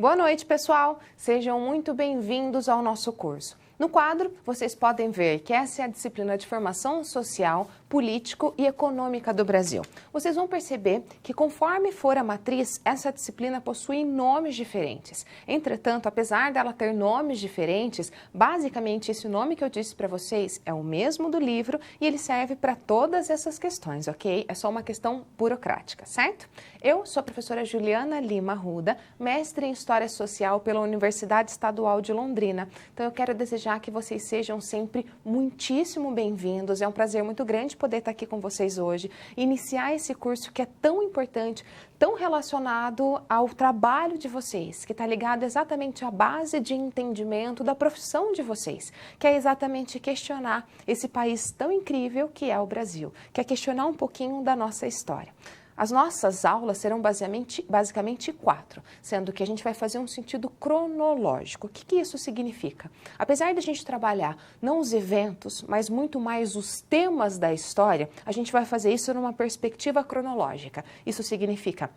Boa noite, pessoal! Sejam muito bem-vindos ao nosso curso. No quadro, vocês podem ver que essa é a disciplina de formação social, político e econômica do Brasil. Vocês vão perceber que, conforme for a matriz, essa disciplina possui nomes diferentes. Entretanto, apesar dela ter nomes diferentes, basicamente esse nome que eu disse para vocês é o mesmo do livro e ele serve para todas essas questões, ok? É só uma questão burocrática, certo? Eu sou a professora Juliana Lima Arruda, mestre em História Social pela Universidade Estadual de Londrina. Então eu quero desejar que vocês sejam sempre muitíssimo bem-vindos. É um prazer muito grande poder estar aqui com vocês hoje, iniciar esse curso que é tão importante, tão relacionado ao trabalho de vocês, que está ligado exatamente à base de entendimento da profissão de vocês, que é exatamente questionar esse país tão incrível que é o Brasil, que é questionar um pouquinho da nossa história. As nossas aulas serão basicamente 4, sendo que a gente vai fazer um sentido cronológico. O que isso significa? Apesar de a gente trabalhar não os eventos, mas muito mais os temas da história, a gente vai fazer isso numa perspectiva cronológica. Isso significa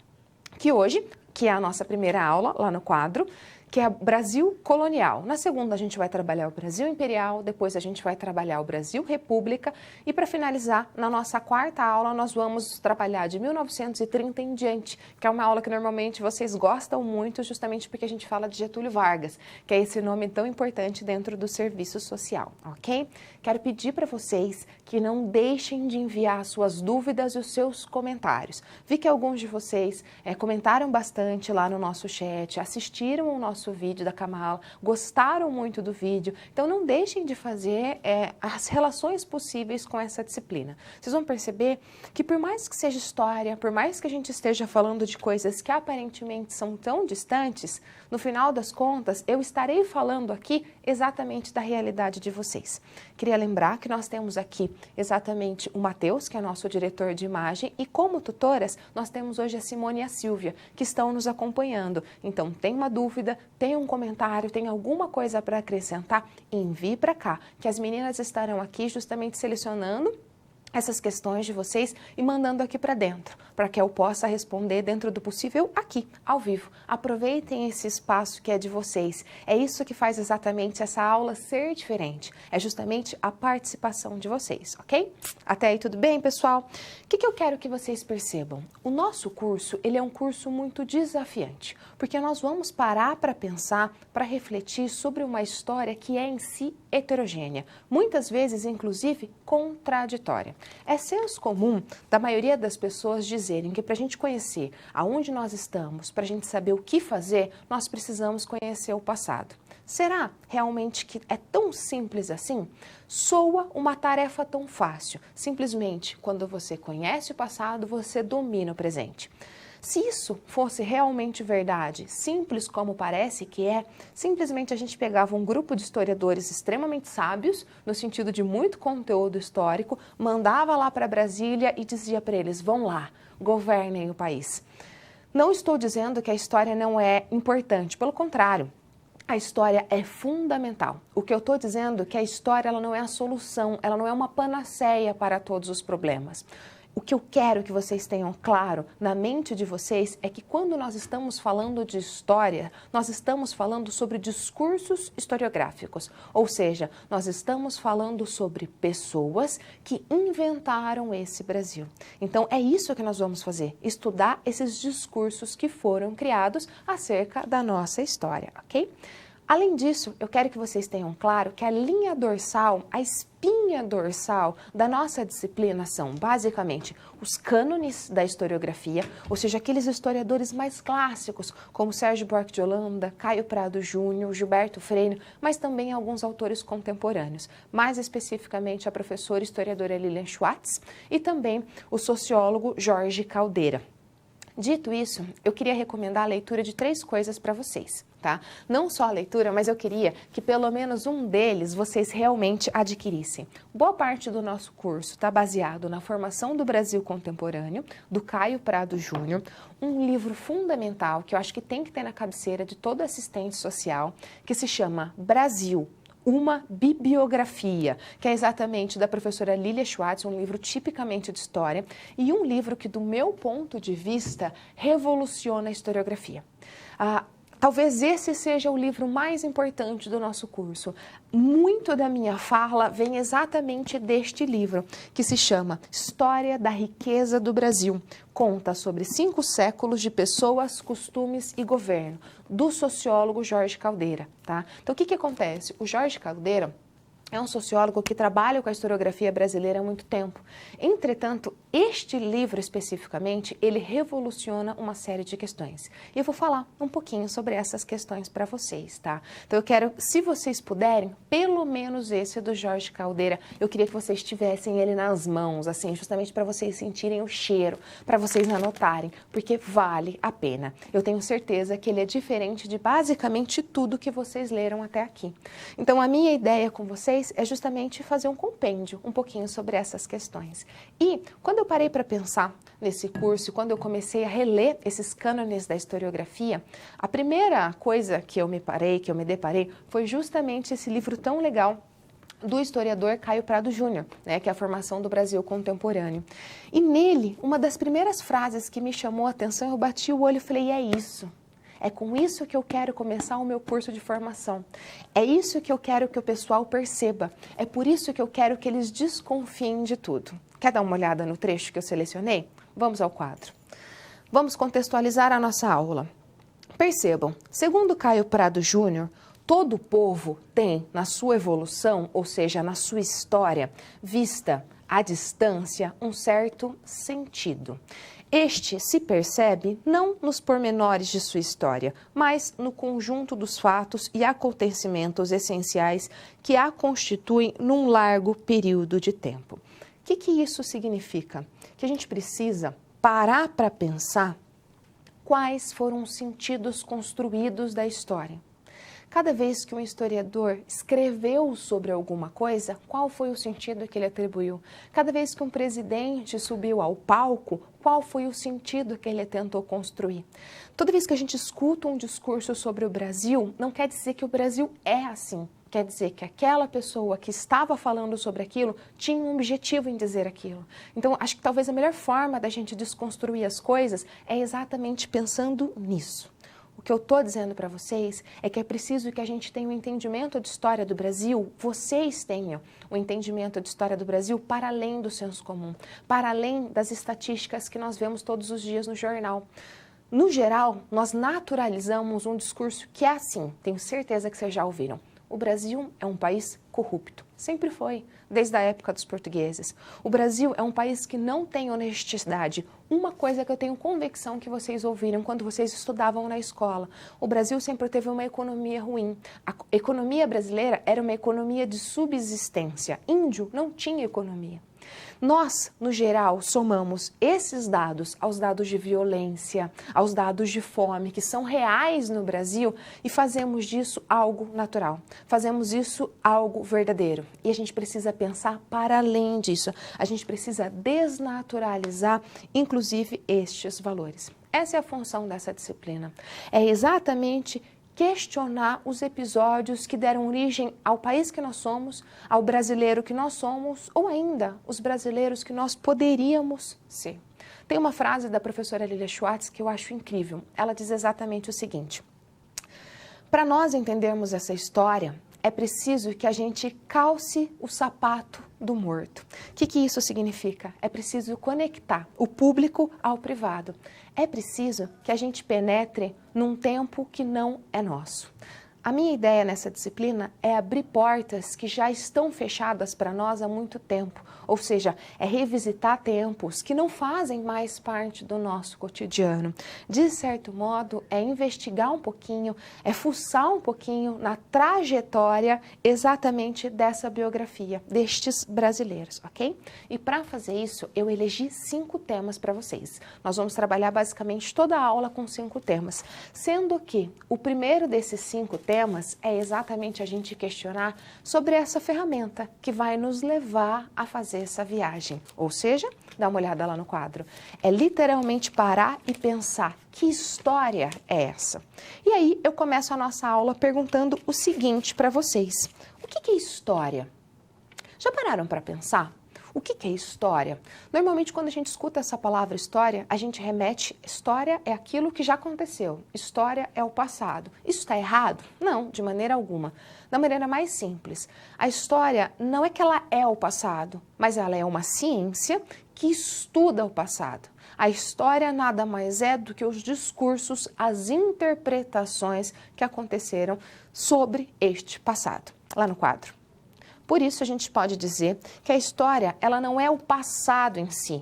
que hoje, que é a nossa primeira aula lá no quadro, que é Brasil colonial. Na segunda a gente vai trabalhar o Brasil imperial, depois a gente vai trabalhar o Brasil república e para finalizar, na nossa quarta aula nós vamos trabalhar de 1930 em diante, que é uma aula que normalmente vocês gostam muito justamente porque a gente fala de Getúlio Vargas, que é esse nome tão importante dentro do serviço social, ok? Quero pedir para vocês que não deixem de enviar suas dúvidas e os seus comentários. Vi que alguns de vocês comentaram bastante lá no nosso chat, assistiram o nosso vídeo da Kamala, gostaram muito do vídeo, então não deixem de fazer as relações possíveis com essa disciplina. Vocês vão perceber que por mais que seja história, por mais que a gente esteja falando de coisas que aparentemente são tão distantes, no final das contas eu estarei falando aqui exatamente da realidade de vocês. Queria lembrar que nós temos aqui exatamente o Matheus, que é nosso diretor de imagem, e como tutoras nós temos hoje a Simone e a Silvia, que estão nos acompanhando. Então tem uma dúvida, tem um comentário, tem alguma coisa para acrescentar, envie para cá, que as meninas estarão aqui justamente selecionando essas questões de vocês e mandando aqui para dentro, para que eu possa responder dentro do possível aqui, ao vivo. Aproveitem esse espaço que é de vocês. É isso que faz exatamente essa aula ser diferente. É justamente a participação de vocês, ok? Até aí tudo bem, pessoal? O que eu quero que vocês percebam? O nosso curso, ele é um curso muito desafiante, porque nós vamos parar para pensar, para refletir sobre uma história que é em si heterogênea, muitas vezes, inclusive, contraditória. É senso comum da maioria das pessoas dizerem que para a gente conhecer aonde nós estamos, para a gente saber o que fazer, nós precisamos conhecer o passado. Será realmente que é tão simples assim? Soa uma tarefa tão fácil. Simplesmente, quando você conhece o passado, você domina o presente. Se isso fosse realmente verdade, simples como parece que é, simplesmente a gente pegava um grupo de historiadores extremamente sábios, no sentido de muito conteúdo histórico, mandava lá para Brasília e dizia para eles, vão lá, governem o país. Não estou dizendo que a história não é importante, pelo contrário. A história é fundamental. O que eu estou dizendo é que a história ela não é a solução, ela não é uma panaceia para todos os problemas. O que eu quero que vocês tenham claro na mente de vocês é que quando nós estamos falando de história, nós estamos falando sobre discursos historiográficos, ou seja, nós estamos falando sobre pessoas que inventaram esse Brasil. Então é isso que nós vamos fazer, estudar esses discursos que foram criados acerca da nossa história, ok? Além disso, eu quero que vocês tenham claro que a linha dorsal, a espinha dorsal da nossa disciplina são, basicamente, os cânones da historiografia, ou seja, aqueles historiadores mais clássicos, como Sérgio Buarque de Holanda, Caio Prado Júnior, Gilberto Freixo, mas também alguns autores contemporâneos, mais especificamente a professora historiadora Lilian Schwartz e também o sociólogo Jorge Caldeira. Dito isso, eu queria recomendar a leitura de 3 coisas para vocês, tá? Não só a leitura, mas eu queria que pelo menos um deles vocês realmente adquirissem. Boa parte do nosso curso está baseado na formação do Brasil contemporâneo, do Caio Prado Júnior, um livro fundamental que eu acho que tem que ter na cabeceira de todo assistente social, que se chama Brasil, uma bibliografia, que é exatamente da professora Lilia Schwartz, um livro tipicamente de história, e um livro que, do meu ponto de vista, revoluciona a historiografia. Talvez esse seja o livro mais importante do nosso curso. Muito da minha fala vem exatamente deste livro, que se chama História da Riqueza do Brasil. Conta sobre 5 séculos de pessoas, costumes e governo, do sociólogo Jorge Caldeira, tá? Então, o que acontece? O Jorge Caldeira é um sociólogo que trabalha com a historiografia brasileira há muito tempo. Entretanto, este livro especificamente, ele revoluciona uma série de questões. E eu vou falar um pouquinho sobre essas questões para vocês, tá? Então eu quero, se vocês puderem, pelo menos esse do Jorge Caldeira, eu queria que vocês tivessem ele nas mãos, assim, justamente para vocês sentirem o cheiro, para vocês anotarem, porque vale a pena. Eu tenho certeza que ele é diferente de basicamente tudo que vocês leram até aqui. Então a minha ideia com vocês é justamente fazer um compêndio um pouquinho sobre essas questões. E quando eu parei para pensar nesse curso, quando eu comecei a reler esses cânones da historiografia, a primeira coisa que eu me deparei, foi justamente esse livro tão legal do historiador Caio Prado Júnior, né, que é a formação do Brasil contemporâneo. E nele, uma das primeiras frases que me chamou a atenção, eu bati o olho e falei, é isso. É com isso que eu quero começar o meu curso de formação. É isso que eu quero que o pessoal perceba. É por isso que eu quero que eles desconfiem de tudo. Quer dar uma olhada no trecho que eu selecionei? Vamos ao quadro. Vamos contextualizar a nossa aula. Percebam, segundo Caio Prado Júnior, todo povo tem na sua evolução, ou seja, na sua história, vista à distância, um certo sentido. Este se percebe não nos pormenores de sua história, mas no conjunto dos fatos e acontecimentos essenciais que a constituem num largo período de tempo. O que isso significa? Que a gente precisa parar para pensar quais foram os sentidos construídos da história. Cada vez que um historiador escreveu sobre alguma coisa, qual foi o sentido que ele atribuiu? Cada vez que um presidente subiu ao palco, qual foi o sentido que ele tentou construir? Toda vez que a gente escuta um discurso sobre o Brasil, não quer dizer que o Brasil é assim. Quer dizer que aquela pessoa que estava falando sobre aquilo tinha um objetivo em dizer aquilo. Então, acho que talvez a melhor forma da gente desconstruir as coisas é exatamente pensando nisso. O que eu estou dizendo para vocês é que é preciso que a gente tenha um entendimento de história do Brasil, vocês tenham um entendimento de história do Brasil para além do senso comum, para além das estatísticas que nós vemos todos os dias no jornal. No geral, nós naturalizamos um discurso que é assim, tenho certeza que vocês já ouviram. O Brasil é um país corrupto. Sempre foi, desde a época dos portugueses. O Brasil é um país que não tem honestidade. Uma coisa que eu tenho convicção que vocês ouviram quando vocês estudavam na escola. O Brasil sempre teve uma economia ruim. A economia brasileira era uma economia de subsistência. Índio não tinha economia. Nós, no geral, somamos esses dados aos dados de violência, aos dados de fome, que são reais no Brasil, e fazemos disso algo natural. Fazemos isso algo verdadeiro. E a gente precisa pensar para além disso. A gente precisa desnaturalizar, inclusive, estes valores. Essa é a função dessa disciplina. É exatamente questionar os episódios que deram origem ao país que nós somos, ao brasileiro que nós somos, ou ainda os brasileiros que nós poderíamos ser. Tem uma frase da professora Lilia Schwartz que eu acho incrível. Ela diz exatamente o seguinte: para nós entendermos essa história, é preciso que a gente calce o sapato do morto. O que isso significa? É preciso conectar o público ao privado. É preciso que a gente penetre num tempo que não é nosso. A minha ideia nessa disciplina é abrir portas que já estão fechadas para nós há muito tempo, ou seja, é revisitar tempos que não fazem mais parte do nosso cotidiano. De certo modo, é investigar um pouquinho, é fuçar um pouquinho na trajetória exatamente dessa biografia, destes brasileiros, ok? E para fazer isso, eu elegi 5 temas para vocês. Nós vamos trabalhar basicamente toda a aula com 5 temas, sendo que o primeiro desses 5 temas é exatamente a gente questionar sobre essa ferramenta que vai nos levar a fazer essa viagem. Ou seja, dá uma olhada lá no quadro. É literalmente parar e pensar, que história é essa? E aí eu começo a nossa aula perguntando o seguinte para vocês. O que é história? Já pararam para pensar? O que é história? Normalmente, quando a gente escuta essa palavra história, a gente remete, história é aquilo que já aconteceu, história é o passado. Isso está errado? Não, de maneira alguma. Da maneira mais simples, a história não é que ela é o passado, mas ela é uma ciência que estuda o passado. A história nada mais é do que os discursos, as interpretações que aconteceram sobre este passado, lá no quadro. Por isso a gente pode dizer que a história, ela não é o passado em si.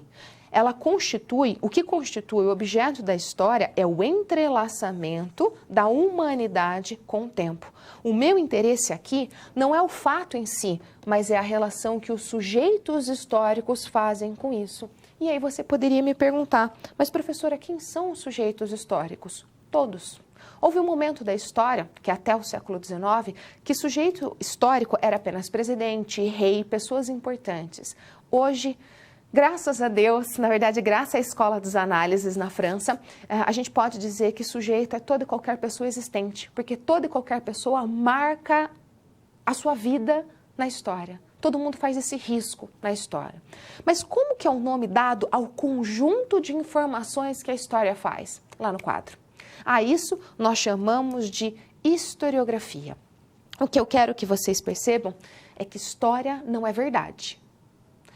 Ela constitui, o que constitui o objeto da história é o entrelaçamento da humanidade com o tempo. O meu interesse aqui não é o fato em si, mas é a relação que os sujeitos históricos fazem com isso. E aí você poderia me perguntar, mas professora, quem são os sujeitos históricos? Todos. Houve um momento da história, que é até o século XIX, que sujeito histórico era apenas presidente, rei, pessoas importantes. Hoje, graças a Deus, na verdade, graças à Escola dos Análises na França, a gente pode dizer que sujeito é toda e qualquer pessoa existente, porque toda e qualquer pessoa marca a sua vida na história. Todo mundo faz esse risco na história. Mas como que é o nome dado ao conjunto de informações que a história faz? Lá no quadro. A isso nós chamamos de historiografia. O que eu quero que vocês percebam é que história não é verdade.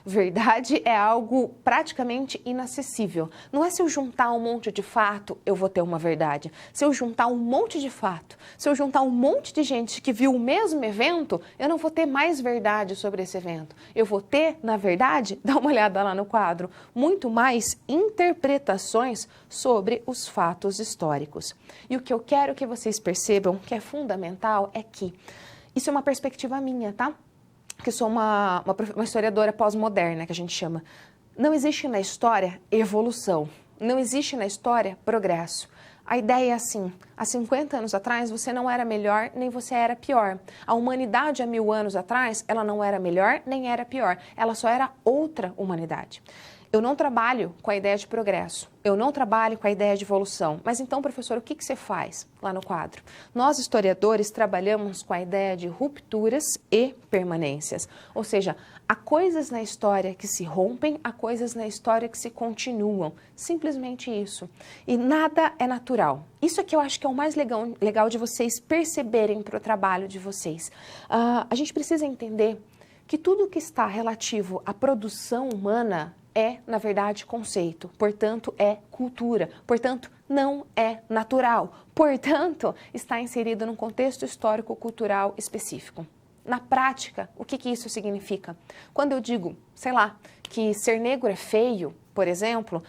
Verdade é algo praticamente inacessível. Não é se eu juntar um monte de fato, eu vou ter uma verdade. Se eu juntar um monte de fato, se eu juntar um monte de gente que viu o mesmo evento, eu não vou ter mais verdade sobre esse evento. Eu vou ter, na verdade, dá uma olhada lá no quadro, muito mais interpretações sobre os fatos históricos. E o que eu quero que vocês percebam, que é fundamental, é que isso é uma perspectiva minha, tá? Que sou uma historiadora pós-moderna, que a gente chama. Não existe na história evolução, não existe na história progresso. A ideia é assim, há 50 anos atrás você não era melhor, nem você era pior. A humanidade há 1000 anos atrás, ela não era melhor, nem era pior. Ela só era outra humanidade. Eu não trabalho com a ideia de progresso, eu não trabalho com a ideia de evolução. Mas então, professor, o que você faz lá no quadro? Nós, historiadores, trabalhamos com a ideia de rupturas e permanências. Ou seja, há coisas na história que se rompem, há coisas na história que se continuam. Simplesmente isso. E nada é natural. Isso é que eu acho que é o mais legal de vocês perceberem para o trabalho de vocês. A gente precisa entender que tudo que está relativo à produção humana é, na verdade, conceito, portanto, é cultura, portanto, não é natural, portanto, está inserido num contexto histórico-cultural específico. Na prática, o que isso significa? Quando eu digo, sei lá, que ser negro é feio, por exemplo,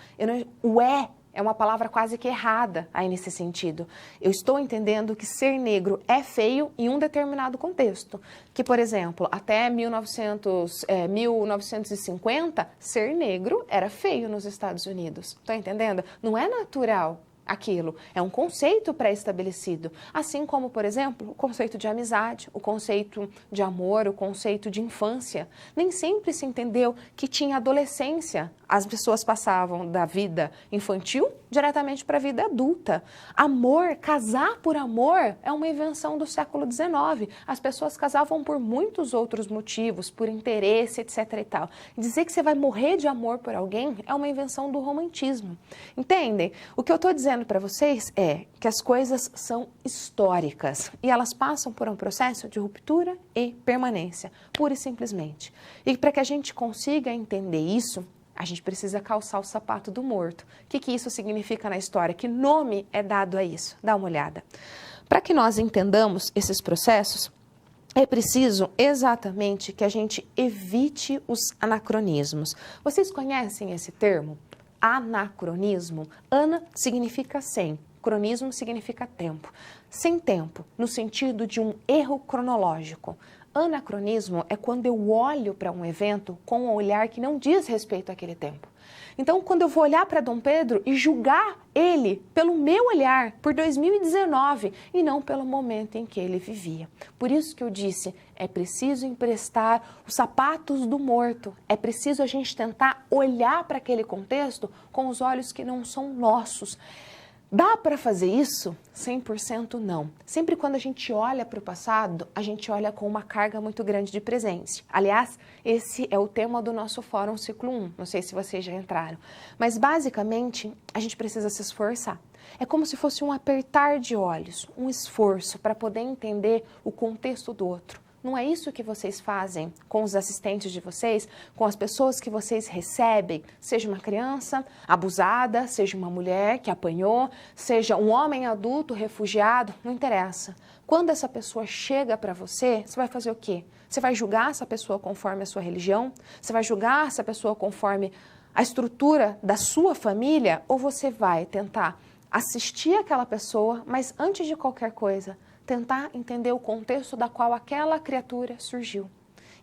o é uma palavra quase que errada aí nesse sentido. Eu estou entendendo que ser negro é feio em um determinado contexto. Que, por exemplo, até 1950, ser negro era feio nos Estados Unidos. Está entendendo? Não é natural aquilo. É um conceito pré-estabelecido. Assim como, por exemplo, o conceito de amizade, o conceito de amor, o conceito de infância. Nem sempre se entendeu que tinha adolescência. As pessoas passavam da vida infantil diretamente para a vida adulta. Amor, casar por amor, é uma invenção do século XIX. As pessoas casavam por muitos outros motivos, por interesse, etc. e tal. Dizer que você vai morrer de amor por alguém é uma invenção do romantismo. Entendem? O que eu estou dizendo para vocês é que as coisas são históricas e elas passam por um processo de ruptura e permanência, pura e simplesmente. E para que a gente consiga entender isso, a gente precisa calçar o sapato do morto. O que isso significa na história? Que nome é dado a isso? Dá uma olhada. Para que nós entendamos esses processos, é preciso exatamente que a gente evite os anacronismos. Vocês conhecem esse termo? Anacronismo. Ana significa sem, cronismo significa tempo. Sem tempo, no sentido de um erro cronológico. Anacronismo é quando eu olho para um evento com um olhar que não diz respeito àquele tempo. Então, quando eu vou olhar para Dom Pedro e julgar ele pelo meu olhar, por 2019, e não pelo momento em que ele vivia. Por isso que eu disse, é preciso emprestar os sapatos do morto, é preciso a gente tentar olhar para aquele contexto com os olhos que não são nossos. Dá para fazer isso? 100% não. Sempre quando a gente olha para o passado, a gente olha com uma carga muito grande de presente. Aliás, esse é o tema do nosso Fórum Ciclo 1, não sei se vocês já entraram. Mas basicamente, a gente precisa se esforçar. É como se fosse um apertar de olhos, um esforço para poder entender o contexto do outro. Não é isso que vocês fazem com os assistentes de vocês, com as pessoas que vocês recebem, seja uma criança abusada, seja uma mulher que apanhou, seja um homem adulto refugiado, não interessa. Quando essa pessoa chega para você, você vai fazer o quê? Você vai julgar essa pessoa conforme a sua religião? Você vai julgar essa pessoa conforme a estrutura da sua família? Ou você vai tentar assistir aquela pessoa, mas antes de qualquer coisa, tentar entender o contexto da qual aquela criatura surgiu.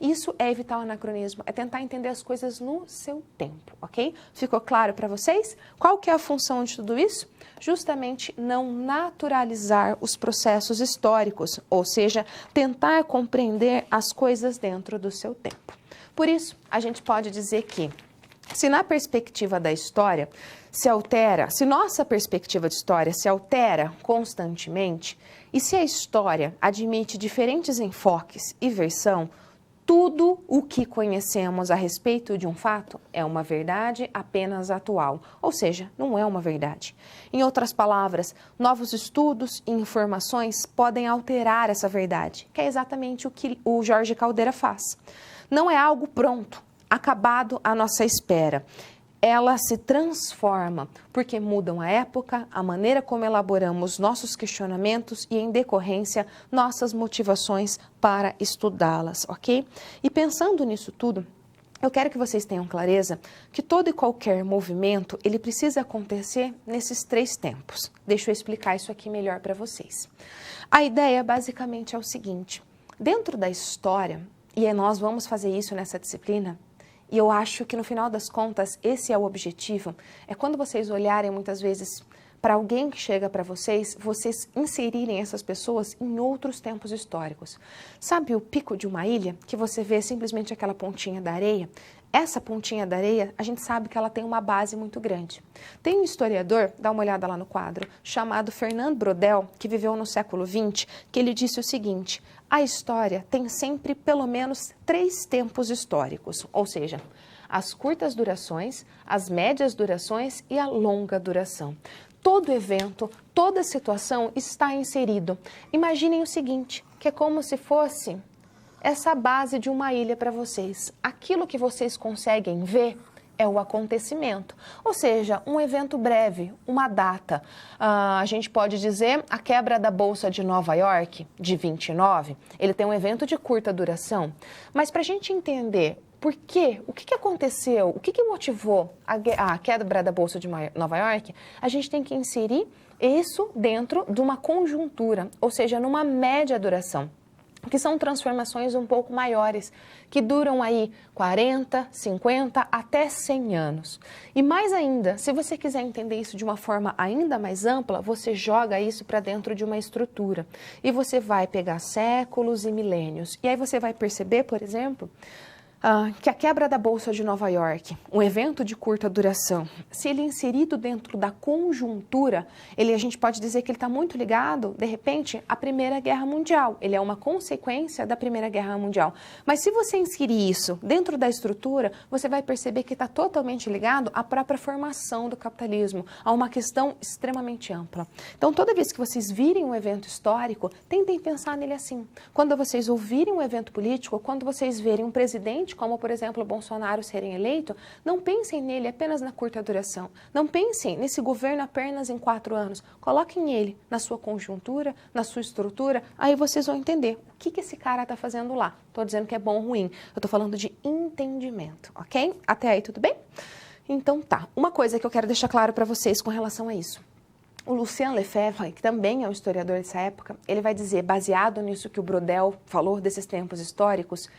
Isso é evitar o anacronismo, é tentar entender as coisas no seu tempo, ok? Ficou claro para vocês? Qual que é a função de tudo isso? Justamente não naturalizar os processos históricos, ou seja, tentar compreender as coisas dentro do seu tempo. Por isso, a gente pode dizer que, se na perspectiva da história se altera, se nossa perspectiva de história se altera constantemente, e se a história admite diferentes enfoques e versão, tudo o que conhecemos a respeito de um fato é uma verdade apenas atual, ou seja, não é uma verdade. Em outras palavras, novos estudos e informações podem alterar essa verdade, que é exatamente o que o Jorge Caldeira faz. Não é algo pronto, acabado à nossa espera. Ela se transforma, porque mudam a época, a maneira como elaboramos nossos questionamentos e, em decorrência, nossas motivações para estudá-las, ok? E pensando nisso tudo, eu quero que vocês tenham clareza que todo e qualquer movimento, ele precisa acontecer nesses 3 tempos. Deixa eu explicar isso aqui melhor para vocês. A ideia, basicamente, é o seguinte. Dentro da história, e nós vamos fazer isso nessa disciplina, e eu acho que no final das contas esse é o objetivo, é quando vocês olharem muitas vezes para alguém que chega para vocês, vocês inserirem essas pessoas em outros tempos históricos. Sabe o pico de uma ilha, que você vê simplesmente aquela pontinha da areia? Essa pontinha da areia, a gente sabe que ela tem uma base muito grande. Tem um historiador, dá uma olhada lá no quadro, chamado Fernand Braudel, que viveu no século XX, que ele disse o seguinte: a história tem sempre pelo menos 3 tempos históricos, ou seja, as curtas durações, as médias durações e a longa duração. Todo evento, toda situação está inserido. Imaginem o seguinte, que é como se fosse essa base de uma ilha para vocês. Aquilo que vocês conseguem ver é o acontecimento, ou seja, um evento breve, uma data. A gente pode dizer a quebra da Bolsa de Nova York, de 29, ele tem um evento de curta duração, mas para a gente entender por quê, o que aconteceu, o que motivou a quebra da Bolsa de Nova York, a gente tem que inserir isso dentro de uma conjuntura, ou seja, numa média duração, que são transformações um pouco maiores, que duram aí 40, 50, até 100 anos. E mais ainda, se você quiser entender isso de uma forma ainda mais ampla, você joga isso para dentro de uma estrutura. E você vai pegar séculos e milênios. E aí você vai perceber, por exemplo, que a quebra da Bolsa de Nova York, um evento de curta duração, se ele é inserido dentro da conjuntura, a gente pode dizer que ele está muito ligado, de repente, à Primeira Guerra Mundial. Ele é uma consequência da Primeira Guerra Mundial. Mas se você inserir isso dentro da estrutura, você vai perceber que está totalmente ligado à própria formação do capitalismo, a uma questão extremamente ampla. Então, toda vez que vocês virem um evento histórico, tentem pensar nele assim. Quando vocês ouvirem um evento político, quando vocês verem um presidente como, por exemplo, o Bolsonaro serem eleito, não pensem nele apenas na curta duração. Não pensem nesse governo apenas em 4 anos. Coloquem ele na sua conjuntura, na sua estrutura, aí vocês vão entender o que esse cara está fazendo lá. Estou dizendo que é bom ou ruim. Eu estou falando de entendimento, ok? Até aí, tudo bem? Então tá. Uma coisa que eu quero deixar claro para vocês com relação a isso. O Lucien Lefebvre, que também é um historiador dessa época, ele vai dizer, baseado nisso que o Braudel falou desses tempos históricos,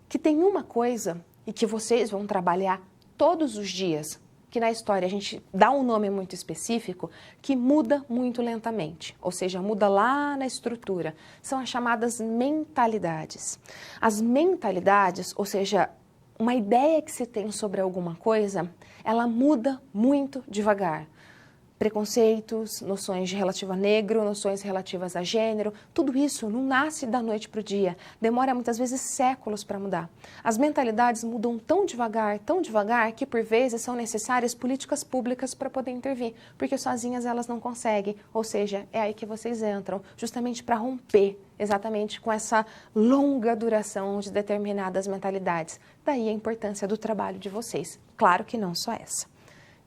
que tem uma coisa e que vocês vão trabalhar todos os dias, que na história a gente dá um nome muito específico, que muda muito lentamente, ou seja, muda lá na estrutura. São as chamadas mentalidades. As mentalidades, ou seja, uma ideia que se tem sobre alguma coisa, ela muda muito devagar. preconceitos, noções relativas a negro, noções relativas a gênero, tudo isso não nasce da noite para o dia, demora muitas vezes séculos para mudar. As mentalidades mudam tão devagar, que por vezes são necessárias políticas públicas para poder intervir, porque sozinhas elas não conseguem, ou seja, é aí que vocês entram, justamente para romper exatamente com essa longa duração de determinadas mentalidades. Daí a importância do trabalho de vocês. Claro que não só essa.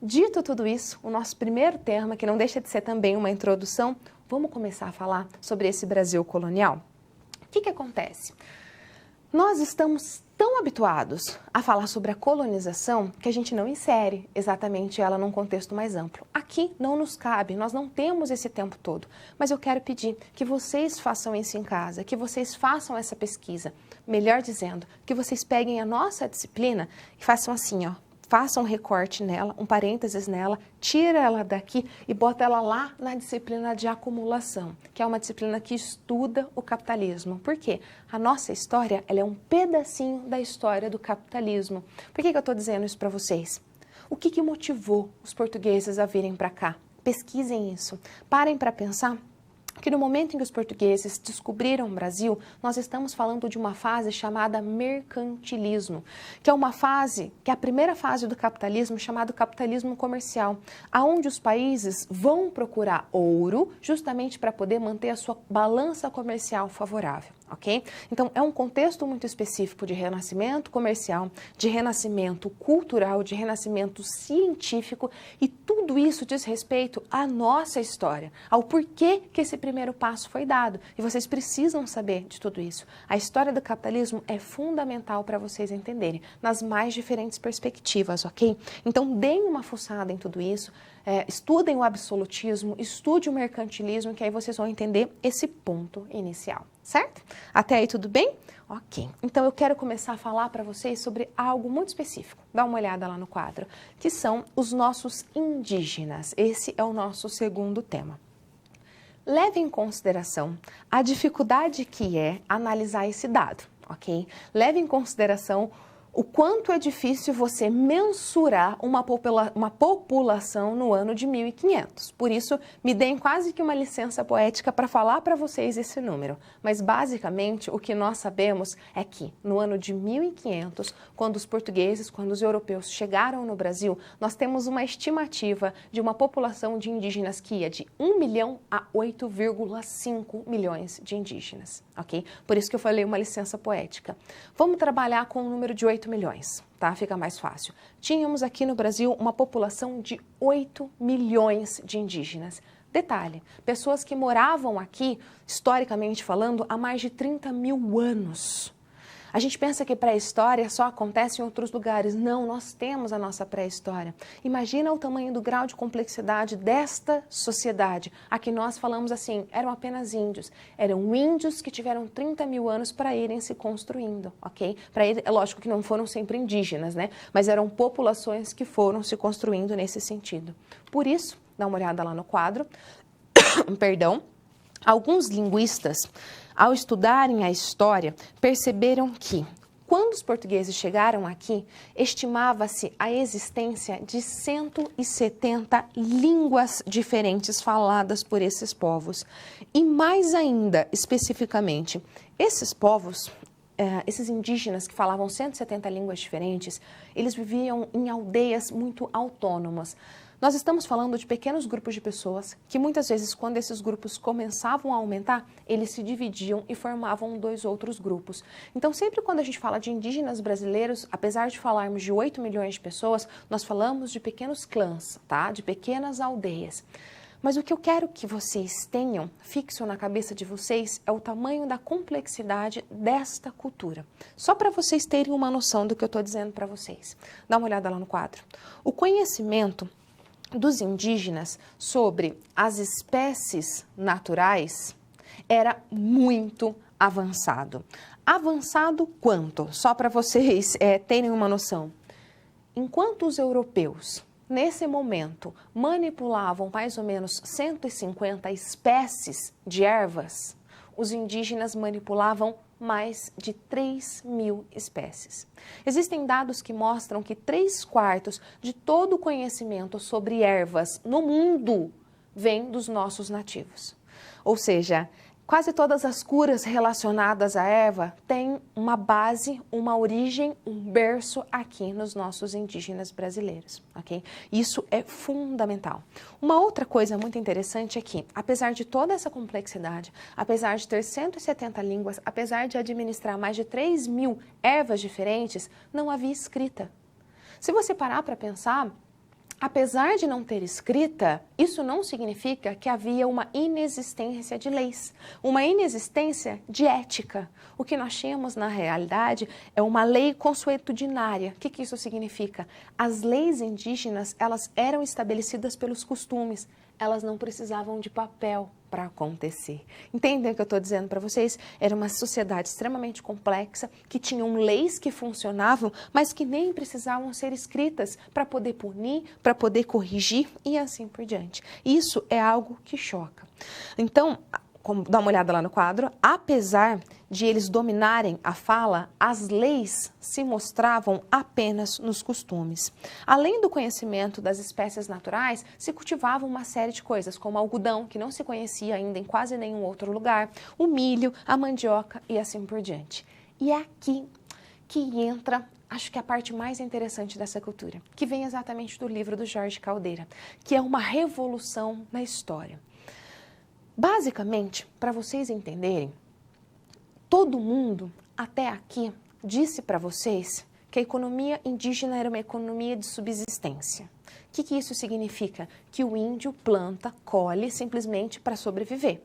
Dito tudo isso, o nosso primeiro tema, que não deixa de ser também uma introdução, vamos começar a falar sobre esse Brasil colonial. O que acontece? Nós estamos tão habituados a falar sobre a colonização que a gente não insere exatamente ela num contexto mais amplo. Aqui não nos cabe, nós não temos esse tempo todo, mas eu quero pedir que vocês façam isso em casa, que vocês façam essa pesquisa, melhor dizendo, que vocês peguem a nossa disciplina e façam assim, ó. Faça um recorte nela, um parênteses nela, tira ela daqui e bota ela lá na disciplina de acumulação, que é uma disciplina que estuda o capitalismo. Por quê? A nossa história ela é um pedacinho da história do capitalismo. Por que eu estou dizendo isso para vocês? O que motivou os portugueses a virem para cá? Pesquisem isso. Parem para pensar que no momento em que os portugueses descobriram o Brasil, nós estamos falando de uma fase chamada mercantilismo, que é uma fase, que é a primeira fase do capitalismo, chamado capitalismo comercial, aonde os países vão procurar ouro justamente para poder manter a sua balança comercial favorável, ok? Então, é um contexto muito específico de renascimento comercial, de renascimento cultural, de renascimento científico, e tudo isso diz respeito à nossa história, ao porquê que esse primeiro passo foi dado. E vocês precisam saber de tudo isso. A história do capitalismo é fundamental para vocês entenderem, nas mais diferentes perspectivas, ok? Então, deem uma fuçada em tudo isso, estudem o absolutismo, estude o mercantilismo, que aí vocês vão entender esse ponto inicial, certo? Até aí tudo bem? Ok. Então, eu quero começar a falar para vocês sobre algo muito específico. Dá uma olhada lá no quadro, que são os nossos indígenas. Esse é o nosso segundo tema. Leve em consideração a dificuldade que é analisar esse dado, ok? Leve em consideração o quanto é difícil você mensurar uma população no ano de 1500. Por isso, me deem quase que uma licença poética para falar para vocês esse número. Mas, basicamente, o que nós sabemos é que, no ano de 1500, quando os portugueses, quando os europeus chegaram no Brasil, nós temos uma estimativa de uma população de indígenas que ia de 1 milhão a 8,5 milhões de indígenas, ok? Por isso que eu falei uma licença poética. Vamos trabalhar com o número de 8 milhões, tá? Fica mais fácil. Tínhamos aqui no Brasil uma população de 8 milhões de indígenas. Detalhe, pessoas que moravam aqui, historicamente falando, há mais de 30 mil anos. A gente pensa que pré-história só acontece em outros lugares. Não, nós temos a nossa pré-história. Imagina o tamanho do grau de complexidade desta sociedade. Aqui nós falamos assim, eram apenas índios. Eram índios que tiveram 30 mil anos para irem se construindo, ok? É lógico que não foram sempre indígenas, né? Mas eram populações que foram se construindo nesse sentido. Por isso, dá uma olhada lá no quadro, perdão, alguns linguistas, ao estudarem a história, perceberam que, quando os portugueses chegaram aqui, estimava-se a existência de 170 línguas diferentes faladas por esses povos. E mais ainda, especificamente, esses povos, esses indígenas que falavam 170 línguas diferentes, eles viviam em aldeias muito autônomas. Nós estamos falando de pequenos grupos de pessoas que muitas vezes, quando esses grupos começavam a aumentar, eles se dividiam e formavam 2 outros grupos. Então, sempre quando a gente fala de indígenas brasileiros, apesar de falarmos de 8 milhões de pessoas, nós falamos de pequenos clãs, tá? De pequenas aldeias. Mas o que eu quero que vocês tenham fixo na cabeça de vocês é o tamanho da complexidade desta cultura. Só para vocês terem uma noção do que eu estou dizendo para vocês. Dá uma olhada lá no quadro. O conhecimento dos indígenas sobre as espécies naturais era muito avançado. Avançado quanto? Só para vocês terem uma noção. Enquanto os europeus, nesse momento, manipulavam mais ou menos 150 espécies de ervas, os indígenas manipulavam mais de 3.000 espécies. Existem dados que mostram que 3/4 de todo o conhecimento sobre ervas no mundo vem dos nossos nativos. Ou seja, quase todas as curas relacionadas à erva têm uma base, uma origem, um berço aqui nos nossos indígenas brasileiros, ok? Isso é fundamental. Uma outra coisa muito interessante é que, apesar de toda essa complexidade, apesar de ter 170 línguas, apesar de administrar mais de 3.000 ervas diferentes, não havia escrita. Se você parar para pensar, apesar de não ter escrita, isso não significa que havia uma inexistência de leis, uma inexistência de ética. O que nós tínhamos, na realidade, é uma lei consuetudinária. O que isso significa? As leis indígenas, elas eram estabelecidas pelos costumes, elas não precisavam de papel para acontecer. Entendem o que eu estou dizendo para vocês? Era uma sociedade extremamente complexa, que tinham leis que funcionavam, mas que nem precisavam ser escritas para poder punir, para poder corrigir e assim por diante. Isso é algo que choca. Então, dá uma olhada lá no quadro, apesar de eles dominarem a fala, as leis se mostravam apenas nos costumes. Além do conhecimento das espécies naturais, se cultivava uma série de coisas, como algodão, que não se conhecia ainda em quase nenhum outro lugar, o milho, a mandioca e assim por diante. E é aqui que entra, acho que a parte mais interessante dessa cultura, que vem exatamente do livro do Jorge Caldeira, que é uma revolução na história. Basicamente, para vocês entenderem, todo mundo até aqui disse para vocês que a economia indígena era uma economia de subsistência. O que isso significa? Que o índio planta, colhe simplesmente para sobreviver.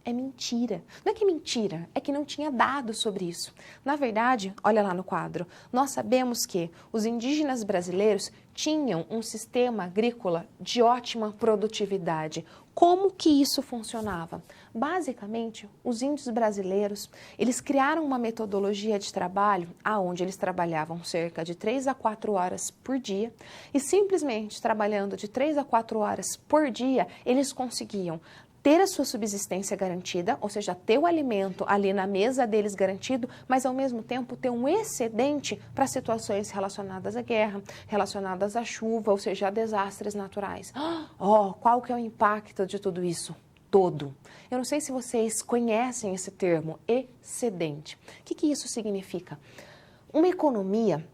É mentira. Não é que é mentira, é que não tinha dados sobre isso. Na verdade, olha lá no quadro, nós sabemos que os indígenas brasileiros tinham um sistema agrícola de ótima produtividade. Como que isso funcionava? Basicamente, os índios brasileiros, eles criaram uma metodologia de trabalho onde eles trabalhavam cerca de 3 a 4 horas por dia e simplesmente trabalhando de 3 a 4 horas por dia, eles conseguiam ter a sua subsistência garantida, ou seja, ter o alimento ali na mesa deles garantido, mas ao mesmo tempo ter um excedente para situações relacionadas à guerra, relacionadas à chuva, ou seja, a desastres naturais. Qual que é o impacto de tudo isso? Todo. Eu não sei se vocês conhecem esse termo, excedente. O que isso significa? Uma economia,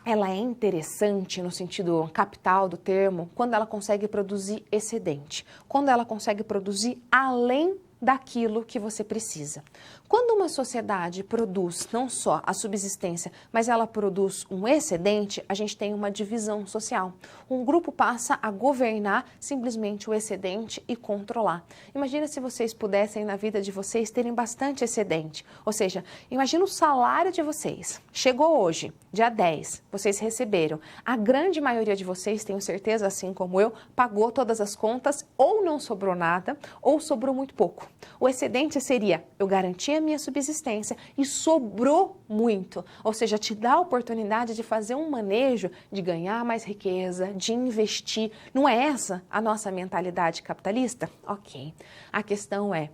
ela é interessante no sentido capital do termo quando ela consegue produzir excedente, quando ela consegue produzir além daquilo que você precisa. Quando uma sociedade produz não só a subsistência, mas ela produz um excedente, a gente tem uma divisão social. Um grupo passa a governar simplesmente o excedente e controlar. Imagina se vocês pudessem na vida de vocês terem bastante excedente. Ou seja, imagina o salário de vocês. Chegou hoje, dia 10, vocês receberam. A grande maioria de vocês, tenho certeza, assim como eu, pagou todas as contas, ou não sobrou nada, ou sobrou muito pouco. O excedente seria, eu garanti a minha subsistência e sobrou muito. Ou seja, te dá a oportunidade de fazer um manejo, de ganhar mais riqueza, de investir. Não é essa a nossa mentalidade capitalista? Ok. A questão é,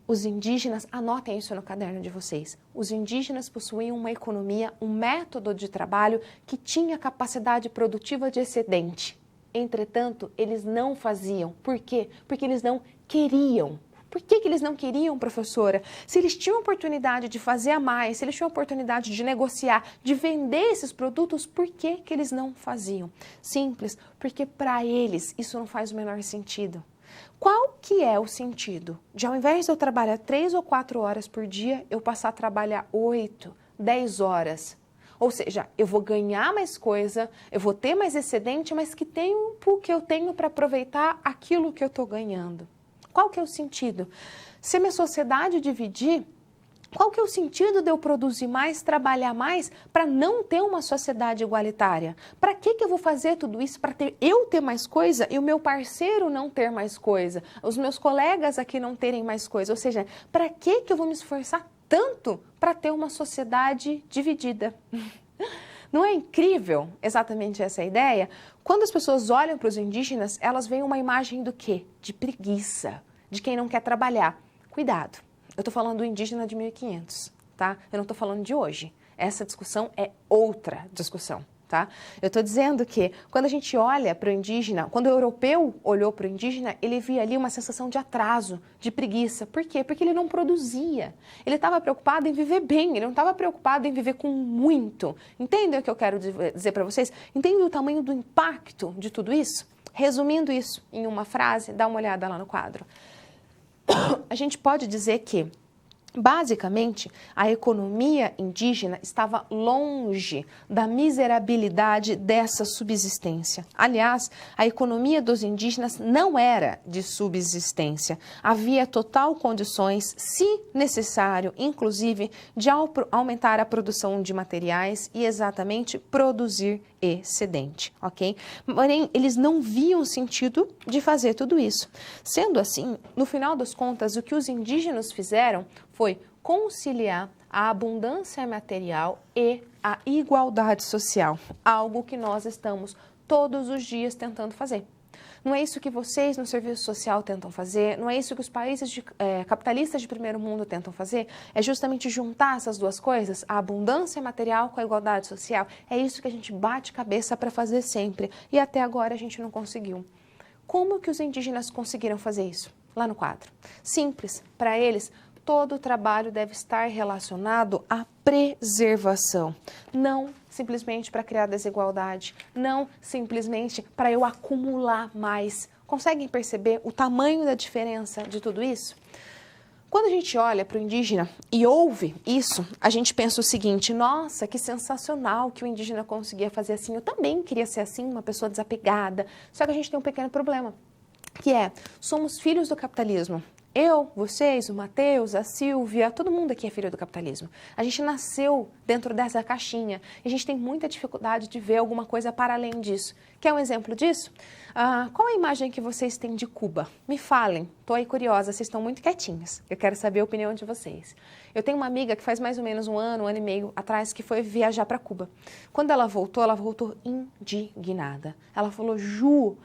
os indígenas, anotem isso no caderno de vocês, os indígenas possuíam uma economia, um método de trabalho que tinha capacidade produtiva de excedente. Entretanto, eles não faziam. Por quê? Porque eles não queriam. Por que eles não queriam, professora? Se eles tinham a oportunidade de fazer a mais, se eles tinham a oportunidade de negociar, de vender esses produtos, por que eles não faziam? Simples, porque para eles isso não faz o menor sentido. Qual que é o sentido de, ao invés de eu trabalhar 3 ou 4 horas por dia, eu passar a trabalhar 8, 10 horas? Ou seja, eu vou ganhar mais coisa, eu vou ter mais excedente, mas que tempo que eu tenho para aproveitar aquilo que eu estou ganhando? Qual que é o sentido? Se a minha sociedade dividir, qual que é o sentido de eu produzir mais, trabalhar mais, para não ter uma sociedade igualitária? Para que eu vou fazer tudo isso? Para eu ter mais coisa e o meu parceiro não ter mais coisa, os meus colegas aqui não terem mais coisa? Ou seja, para que eu vou me esforçar tanto para ter uma sociedade dividida? Não é incrível exatamente essa ideia? Quando as pessoas olham para os indígenas, elas veem uma imagem do quê? De preguiça, de quem não quer trabalhar. Cuidado, eu estou falando do indígena de 1500. tá? Eu não estou falando de hoje. Essa discussão é outra discussão, tá? Eu estou dizendo que quando a gente olha para o indígena, quando o europeu olhou para o indígena, ele via ali uma sensação de atraso, de preguiça. Por quê? Porque ele não produzia. Ele estava preocupado em viver bem, ele não estava preocupado em viver com muito. Entendem o que eu quero dizer para vocês? Entendem o tamanho do impacto de tudo isso? Resumindo isso em uma frase, dá uma olhada lá no quadro. A gente pode dizer que, basicamente, a economia indígena estava longe da miserabilidade dessa subsistência. Aliás, a economia dos indígenas não era de subsistência. Havia total condições, se necessário, inclusive, de aumentar a produção de materiais e exatamente produzir excedente, ok? Porém, eles não viam sentido de fazer tudo isso. Sendo assim, no final das contas, o que os indígenas fizeram foi conciliar a abundância material e a igualdade social, algo que nós estamos todos os dias tentando fazer. Não é isso que vocês no serviço social tentam fazer, não é isso que os países capitalistas de primeiro mundo tentam fazer, é justamente juntar essas duas coisas, a abundância material com a igualdade social. É isso que a gente bate cabeça para fazer sempre e até agora a gente não conseguiu. Como que os indígenas conseguiram fazer isso? Lá no quadro. Simples, para eles, todo o trabalho deve estar relacionado à preservação, não simplesmente para criar desigualdade, não simplesmente para eu acumular mais. Conseguem perceber o tamanho da diferença de tudo isso? Quando a gente olha para o indígena e ouve isso, a gente pensa o seguinte: nossa, que sensacional que o indígena conseguia fazer assim, eu também queria ser assim, uma pessoa desapegada. Só que a gente tem um pequeno problema, que é, somos filhos do capitalismo. Eu, vocês, o Matheus, a Silvia, todo mundo aqui é filho do capitalismo. A gente nasceu dentro dessa caixinha e a gente tem muita dificuldade de ver alguma coisa para além disso. Quer um exemplo disso? Qual a imagem que vocês têm de Cuba? Me falem, estou aí curiosa, vocês estão muito quietinhos. Eu quero saber a opinião de vocês. Eu tenho uma amiga que faz mais ou menos um ano e meio atrás, que foi viajar para Cuba. Quando ela voltou indignada. Ela falou: Ju,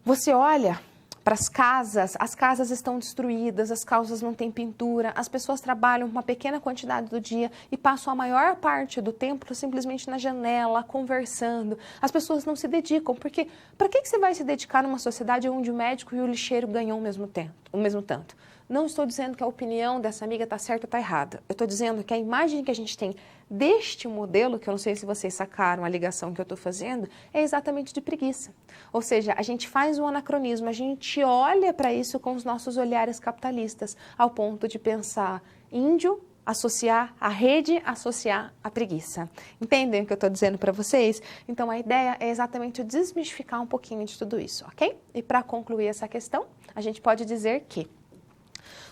você olha para as casas estão destruídas, as casas não têm pintura, as pessoas trabalham uma pequena quantidade do dia e passam a maior parte do tempo simplesmente na janela, conversando. As pessoas não se dedicam, porque para que você vai se dedicar numa sociedade onde o médico e o lixeiro ganham o mesmo tanto? Não estou dizendo que a opinião dessa amiga está certa ou está errada. Eu estou dizendo que a imagem que a gente tem deste modelo, que eu não sei se vocês sacaram a ligação que eu estou fazendo, é exatamente de preguiça. Ou seja, a gente faz um anacronismo, a gente olha para isso com os nossos olhares capitalistas, ao ponto de pensar índio, associar a rede, associar a preguiça. Entendem o que eu estou dizendo para vocês? Então, a ideia é exatamente desmistificar um pouquinho de tudo isso, ok? E para concluir essa questão, a gente pode dizer que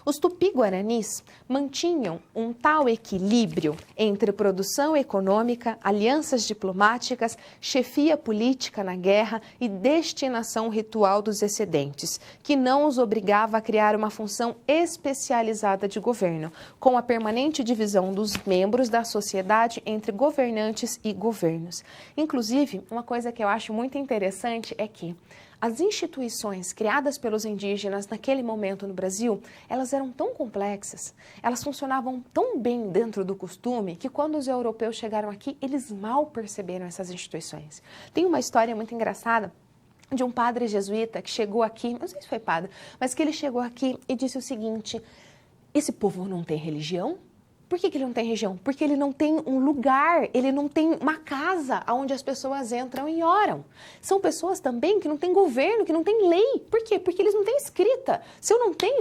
os tupi-guaranis mantinham um tal equilíbrio entre produção econômica, alianças diplomáticas, chefia política na guerra e destinação ritual dos excedentes, que não os obrigava a criar uma função especializada de governo, com a permanente divisão dos membros da sociedade entre governantes e governos. Inclusive, uma coisa que eu acho muito interessante é que as instituições criadas pelos indígenas naquele momento no Brasil, elas eram tão complexas, elas funcionavam tão bem dentro do costume, que quando os europeus chegaram aqui, eles mal perceberam essas instituições. Tem uma história muito engraçada de um padre jesuíta que chegou aqui, não sei se foi padre, mas que ele chegou aqui e disse o seguinte: esse povo não tem religião? Por que ele não tem religião? Porque ele não tem um lugar, ele não tem uma casa onde as pessoas entram e oram. São pessoas também que não têm governo, que não têm lei. Por quê? Porque eles não têm escrita. Se eu não tenho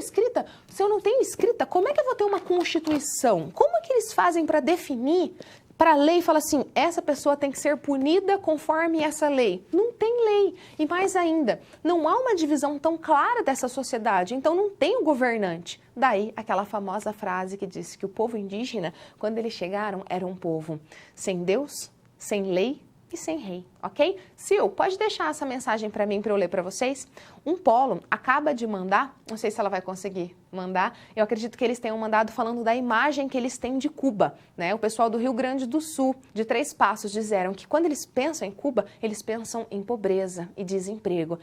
escrita, como é que eu vou ter uma constituição? Como é que eles fazem para definir, para a lei, fala assim, essa pessoa tem que ser punida conforme essa lei? Não tem lei. E mais ainda, não há uma divisão tão clara dessa sociedade, então não tem o governante. Daí aquela famosa frase que disse que o povo indígena, quando eles chegaram, era um povo sem Deus, sem lei e sem rei, ok? Sil, pode deixar essa mensagem para mim, para eu ler para vocês? Um polo acaba de mandar, não sei se ela vai conseguir mandar, eu acredito que eles tenham mandado falando da imagem que eles têm de Cuba, né? O pessoal do Rio Grande do Sul, de Três Passos, disseram que quando eles pensam em Cuba, eles pensam em pobreza e desemprego.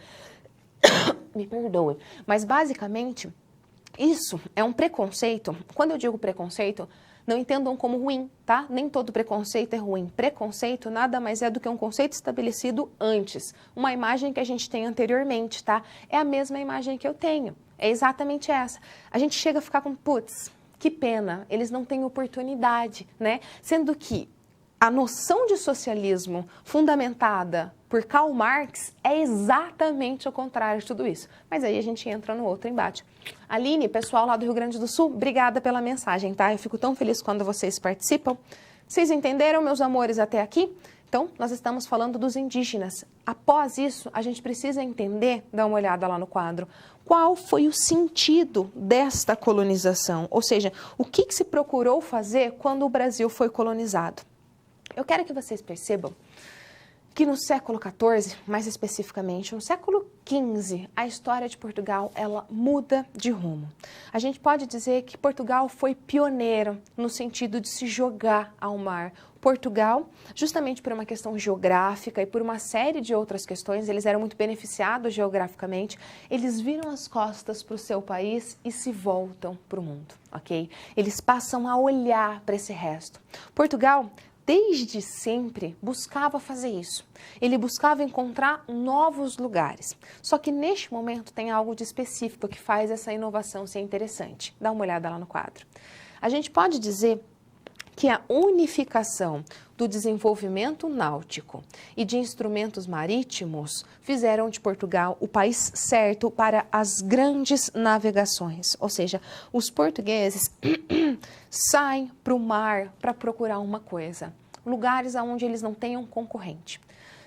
Me perdoe, mas basicamente isso é um preconceito. Quando eu digo preconceito, Não entendam como ruim, tá? Nem todo preconceito é ruim. Preconceito nada mais é do que um conceito estabelecido antes. Uma imagem que a gente tem anteriormente, tá? É a mesma imagem que eu tenho. É exatamente essa. A gente chega a ficar com, putz, que pena, eles não têm oportunidade, né? Sendo que a noção de socialismo fundamentada por Karl Marx é exatamente o contrário de tudo isso. Mas aí a gente entra no outro embate. Aline, pessoal lá do Rio Grande do Sul, obrigada pela mensagem, tá? Eu fico tão feliz quando vocês participam. Vocês entenderam, meus amores, até aqui? Então, nós estamos falando dos indígenas. Após isso, a gente precisa entender, dá uma olhada lá no quadro, qual foi o sentido desta colonização? Ou seja, o que se procurou fazer quando o Brasil foi colonizado? Eu quero que vocês percebam que no século XIV, mais especificamente no século XV, a história de Portugal ela muda de rumo. A gente pode dizer que Portugal foi pioneiro no sentido de se jogar ao mar. Portugal, justamente por uma questão geográfica e por uma série de outras questões, eles eram muito beneficiados geograficamente, eles viram as costas para o seu país e se voltam para o mundo, ok? Eles passam a olhar para esse resto. Portugal, desde sempre, buscava fazer isso. Ele buscava encontrar novos lugares. Só que neste momento tem algo de específico que faz essa inovação ser interessante. Dá uma olhada lá no quadro. A gente pode dizer que a unificação do desenvolvimento náutico e de instrumentos marítimos fizeram de Portugal o país certo para as grandes navegações. Ou seja, os portugueses saem para o mar para procurar uma coisa, lugares onde eles não tenham concorrente.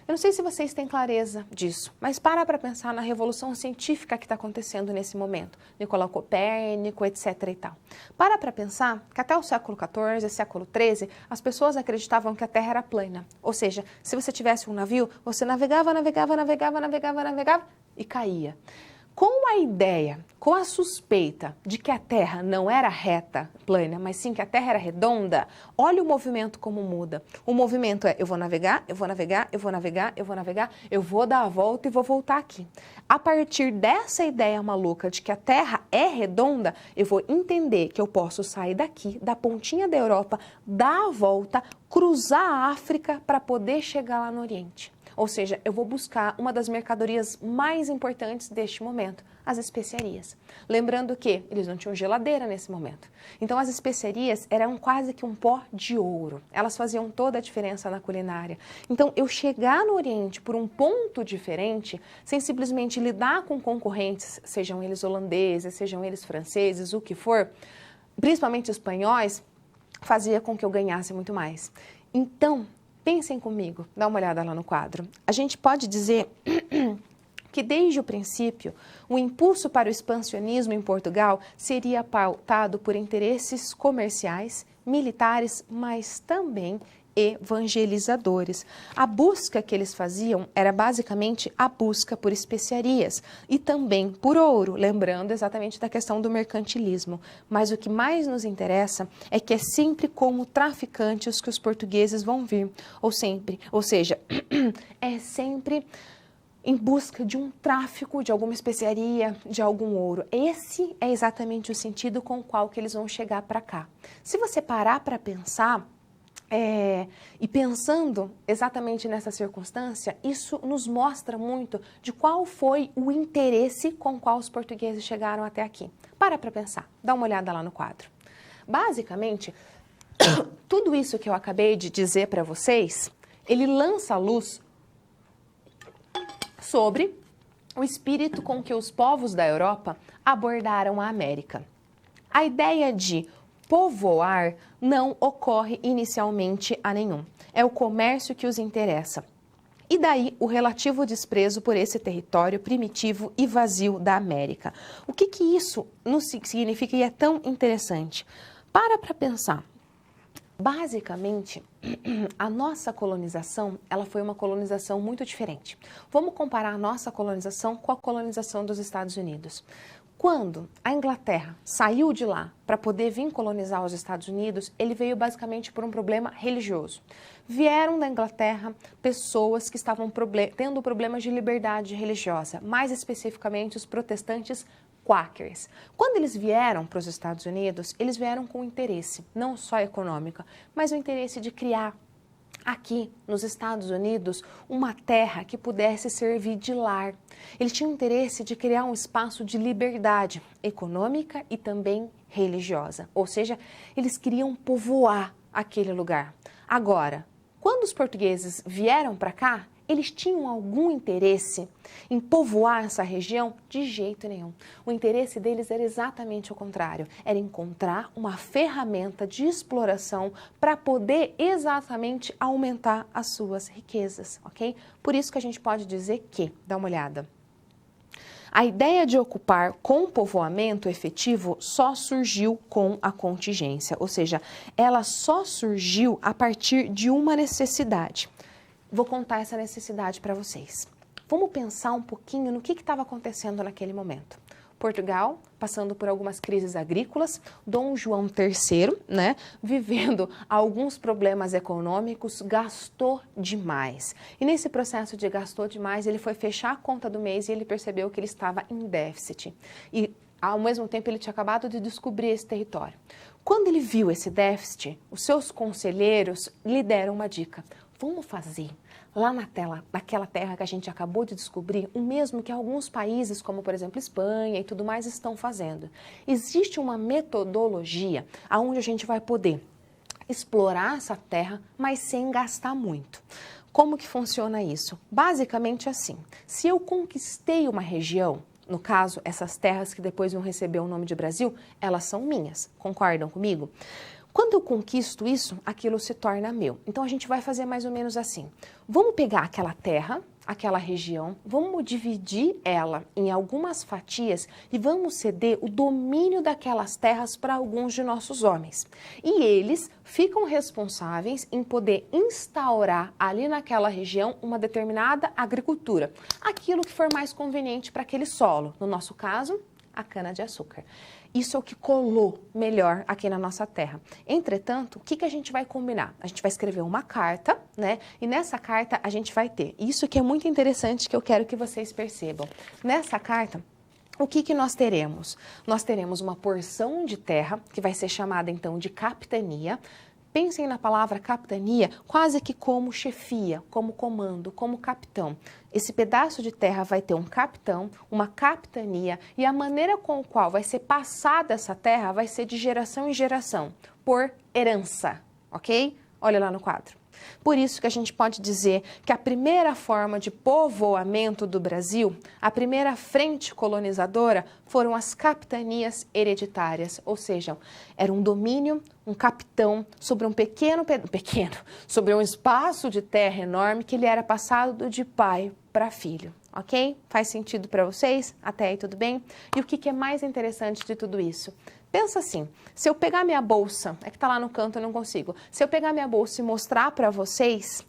Eu não sei se vocês têm clareza disso, mas para pensar na revolução científica que está acontecendo nesse momento. Nicolau Copérnico, etc. e tal. Para pensar que até o século XIV, século XIII, as pessoas acreditavam que a Terra era plana. Ou seja, se você tivesse um navio, você navegava e caía. Com a ideia, com a suspeita de que a Terra não era reta, plana, mas sim que a Terra era redonda, olha o movimento como muda. O movimento é, eu vou navegar, eu vou navegar, eu vou navegar, eu vou navegar, eu vou dar a volta e vou voltar aqui. A partir dessa ideia maluca de que a Terra é redonda, eu vou entender que eu posso sair daqui, da pontinha da Europa, dar a volta, cruzar a África para poder chegar lá no Oriente. Ou seja, eu vou buscar uma das mercadorias mais importantes deste momento, as especiarias. Lembrando que eles não tinham geladeira nesse momento. Então, as especiarias eram quase que um pó de ouro. Elas faziam toda a diferença na culinária. Então, eu chegar no Oriente por um ponto diferente, sem simplesmente lidar com concorrentes, sejam eles holandeses, sejam eles franceses, o que for, principalmente espanhóis, fazia com que eu ganhasse muito mais. Então, pensem comigo, dá uma olhada lá no quadro. A gente pode dizer que desde o princípio, o impulso para o expansionismo em Portugal seria pautado por interesses comerciais, militares, mas também evangelizadores. A busca que eles faziam era basicamente a busca por especiarias e também por ouro, lembrando exatamente da questão do mercantilismo. Mas o que mais nos interessa é que é sempre como traficantes que os portugueses vão vir, ou seja, é sempre em busca de um tráfico, de alguma especiaria, de algum ouro. Esse é exatamente o sentido com o qual que eles vão chegar para cá. Se você parar para pensar, e pensando exatamente nessa circunstância, isso nos mostra muito de qual foi o interesse com o qual os portugueses chegaram até aqui. Para pensar, dá uma olhada lá no quadro. Basicamente, tudo isso que eu acabei de dizer para vocês, ele lança a luz sobre o espírito com que os povos da Europa abordaram a América. A ideia de povoar não ocorre inicialmente a nenhum. É o comércio que os interessa. E daí o relativo desprezo por esse território primitivo e vazio da América. O que isso nos significa e é tão interessante? Para pensar. Basicamente, a nossa colonização, ela foi uma colonização muito diferente. Vamos comparar a nossa colonização com a colonização dos Estados Unidos. Quando a Inglaterra saiu de lá para poder vir colonizar os Estados Unidos, ele veio basicamente por um problema religioso. Vieram da Inglaterra pessoas que estavam tendo problemas de liberdade religiosa, mais especificamente os protestantes Quakers. Quando eles vieram para os Estados Unidos, eles vieram com interesse, não só econômico, mas o interesse de criar aqui nos Estados Unidos uma terra que pudesse servir de lar. Eles tinham interesse de criar um espaço de liberdade econômica e também religiosa, ou seja, eles queriam povoar aquele lugar. Agora, quando os portugueses vieram para cá, eles tinham algum interesse em povoar essa região? De jeito nenhum. O interesse deles era exatamente o contrário. Era encontrar uma ferramenta de exploração para poder exatamente aumentar as suas riquezas, ok? Por isso que a gente pode dizer que, dá uma olhada, a ideia de ocupar com povoamento efetivo só surgiu com a contingência, ou seja, ela só surgiu a partir de uma necessidade. Vou contar essa necessidade para vocês. Vamos pensar um pouquinho no que estava acontecendo naquele momento. Portugal, passando por algumas crises agrícolas, Dom João III, vivendo alguns problemas econômicos, gastou demais. E nesse processo de gastou demais, ele foi fechar a conta do mês e ele percebeu que ele estava em déficit. E, ao mesmo tempo, ele tinha acabado de descobrir esse território. Quando ele viu esse déficit, os seus conselheiros lhe deram uma dica. Vamos fazer lá naquela terra que a gente acabou de descobrir, o mesmo que alguns países, como por exemplo Espanha e tudo mais, estão fazendo. Existe uma metodologia onde a gente vai poder explorar essa terra, mas sem gastar muito. Como que funciona isso? Basicamente assim, se eu conquistei uma região, no caso, essas terras que depois vão receber o nome de Brasil, elas são minhas, concordam comigo? Quando eu conquisto isso, aquilo se torna meu. Então, a gente vai fazer mais ou menos assim. Vamos pegar aquela terra, aquela região, vamos dividir ela em algumas fatias e vamos ceder o domínio daquelas terras para alguns de nossos homens. E eles ficam responsáveis em poder instaurar ali naquela região uma determinada agricultura. Aquilo que for mais conveniente para aquele solo. No nosso caso, a cana-de-açúcar. Isso é o que colou melhor aqui na nossa terra. Entretanto, o que a gente vai combinar? A gente vai escrever uma carta, E nessa carta a gente vai ter isso que é muito interessante, que eu quero que vocês percebam. Nessa carta, o que nós teremos? Nós teremos uma porção de terra, que vai ser chamada então de capitania. Pensem na palavra capitania quase que como chefia, como comando, como capitão. Esse pedaço de terra vai ter um capitão, uma capitania, e a maneira com a qual vai ser passada essa terra vai ser de geração em geração, por herança, ok? Olha lá no quadro. Por isso que a gente pode dizer que a primeira forma de povoamento do Brasil, a primeira frente colonizadora, foram as capitanias hereditárias, ou seja, era um domínio, um capitão sobre um sobre um espaço de terra enorme que ele era passado de pai para filho, ok? Faz sentido para vocês? Até aí tudo bem? E o que é mais interessante de tudo isso? Pensa assim, se eu pegar minha bolsa, é que tá lá no canto, eu não consigo. Se eu pegar minha bolsa e mostrar para vocês